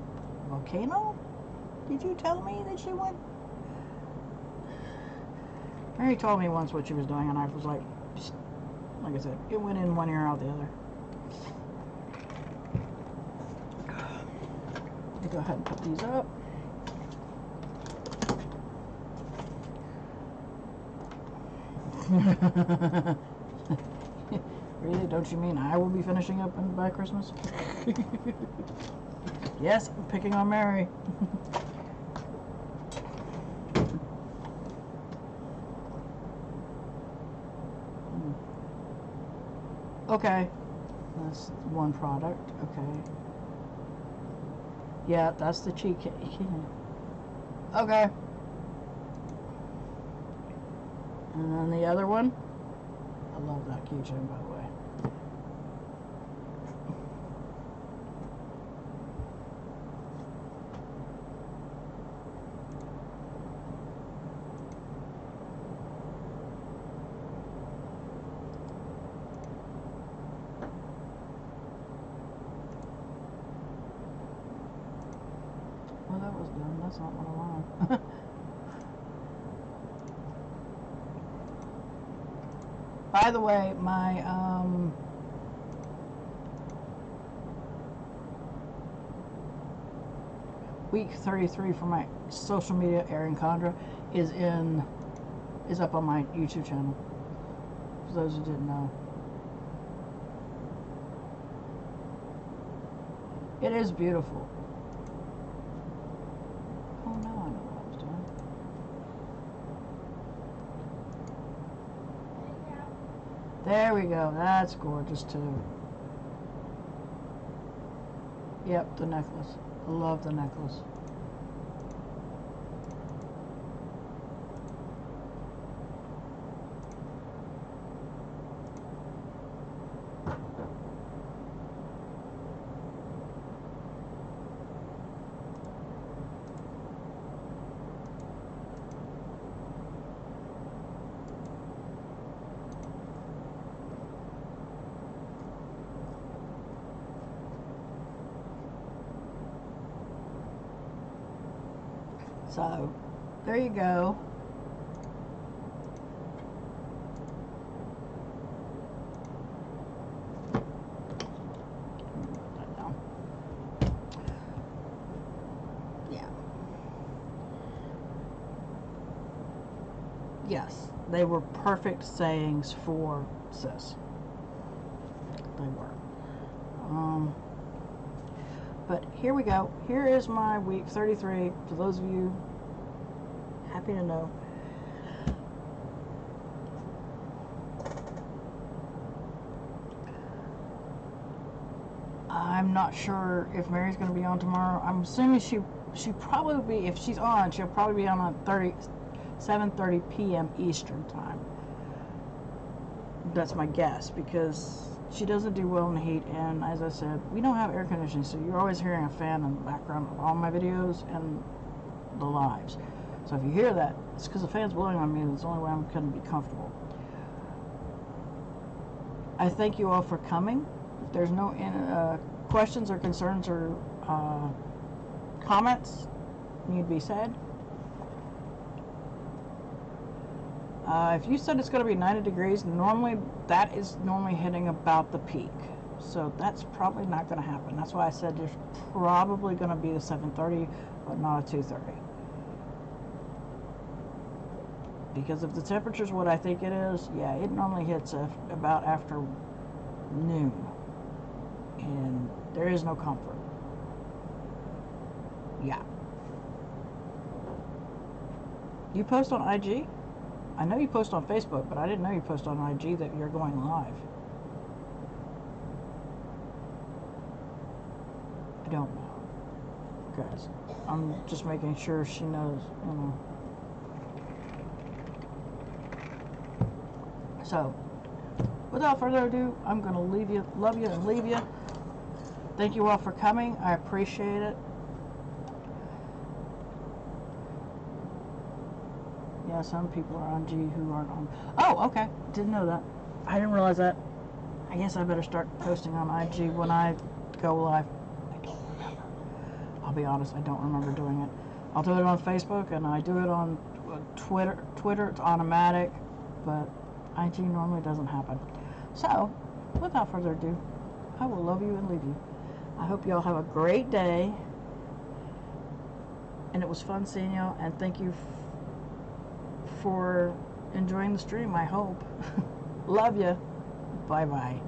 Volcano? Did you tell me that she went? Mary told me once what she was doing, and I was like, just, like I said, it went in one ear out the other. Let me go ahead and put these up. Really? Don't you mean I will be finishing up by Christmas? Yes, I'm picking on Mary. Okay. That's one product. Okay. Yeah, that's the cheesecake. Okay. And then the other one. I love that keychain, by the way. Well, that was done. That's not what I wanted. By the way, my week 33 for my social media, Erin Condra, is up on my YouTube channel. For those who didn't know, it is beautiful. Oh no, I know what I was doing. There we go. That's gorgeous too. Yep, the necklace. I love the necklace. So, there you go. Put that down. Yeah. Yes, they were perfect sayings for sis. They were. But here we go. Here is my week 33. For those of you happy to know. I'm not sure if Mary's going to be on tomorrow. I'm assuming she probably will be. If she's on, she'll probably be on at 7:30 p.m. Eastern time. That's my guess, because she doesn't do well in the heat, and as I said, we don't have air conditioning, so you're always hearing a fan in the background of all my videos and the lives. So if you hear that, it's because the fan's blowing on me, and it's the only way I'm going to be comfortable. I thank you all for coming. If there's no questions or concerns or comments need to be said, if you said it's going to be 90 degrees, normally that is normally hitting about the peak. So that's probably not going to happen. That's why I said there's probably going to be a 7:30, but not a 2:30. Because if the temperature's what I think it is, yeah, it normally hits about after noon. And there is no comfort. Yeah. You post on IG? I know you post on Facebook, but I didn't know you post on IG that you're going live. I don't know. Guys, I'm just making sure she knows, you know. So, without further ado, I'm going to leave you, love you, and leave you. Thank you all for coming. I appreciate it. Yeah, some people are on G who aren't on. Oh, okay. Didn't know that. I didn't realize that. I guess I better start posting on IG when I go live. I don't remember. I'll be honest, I don't remember doing it. I'll do it on Facebook and I do it on Twitter. Twitter, it's automatic, but IG normally doesn't happen. So, without further ado, I will love you and leave you. I hope y'all have a great day. And it was fun seeing y'all, and thank you for enjoying the stream, I hope. Love ya. Bye-bye.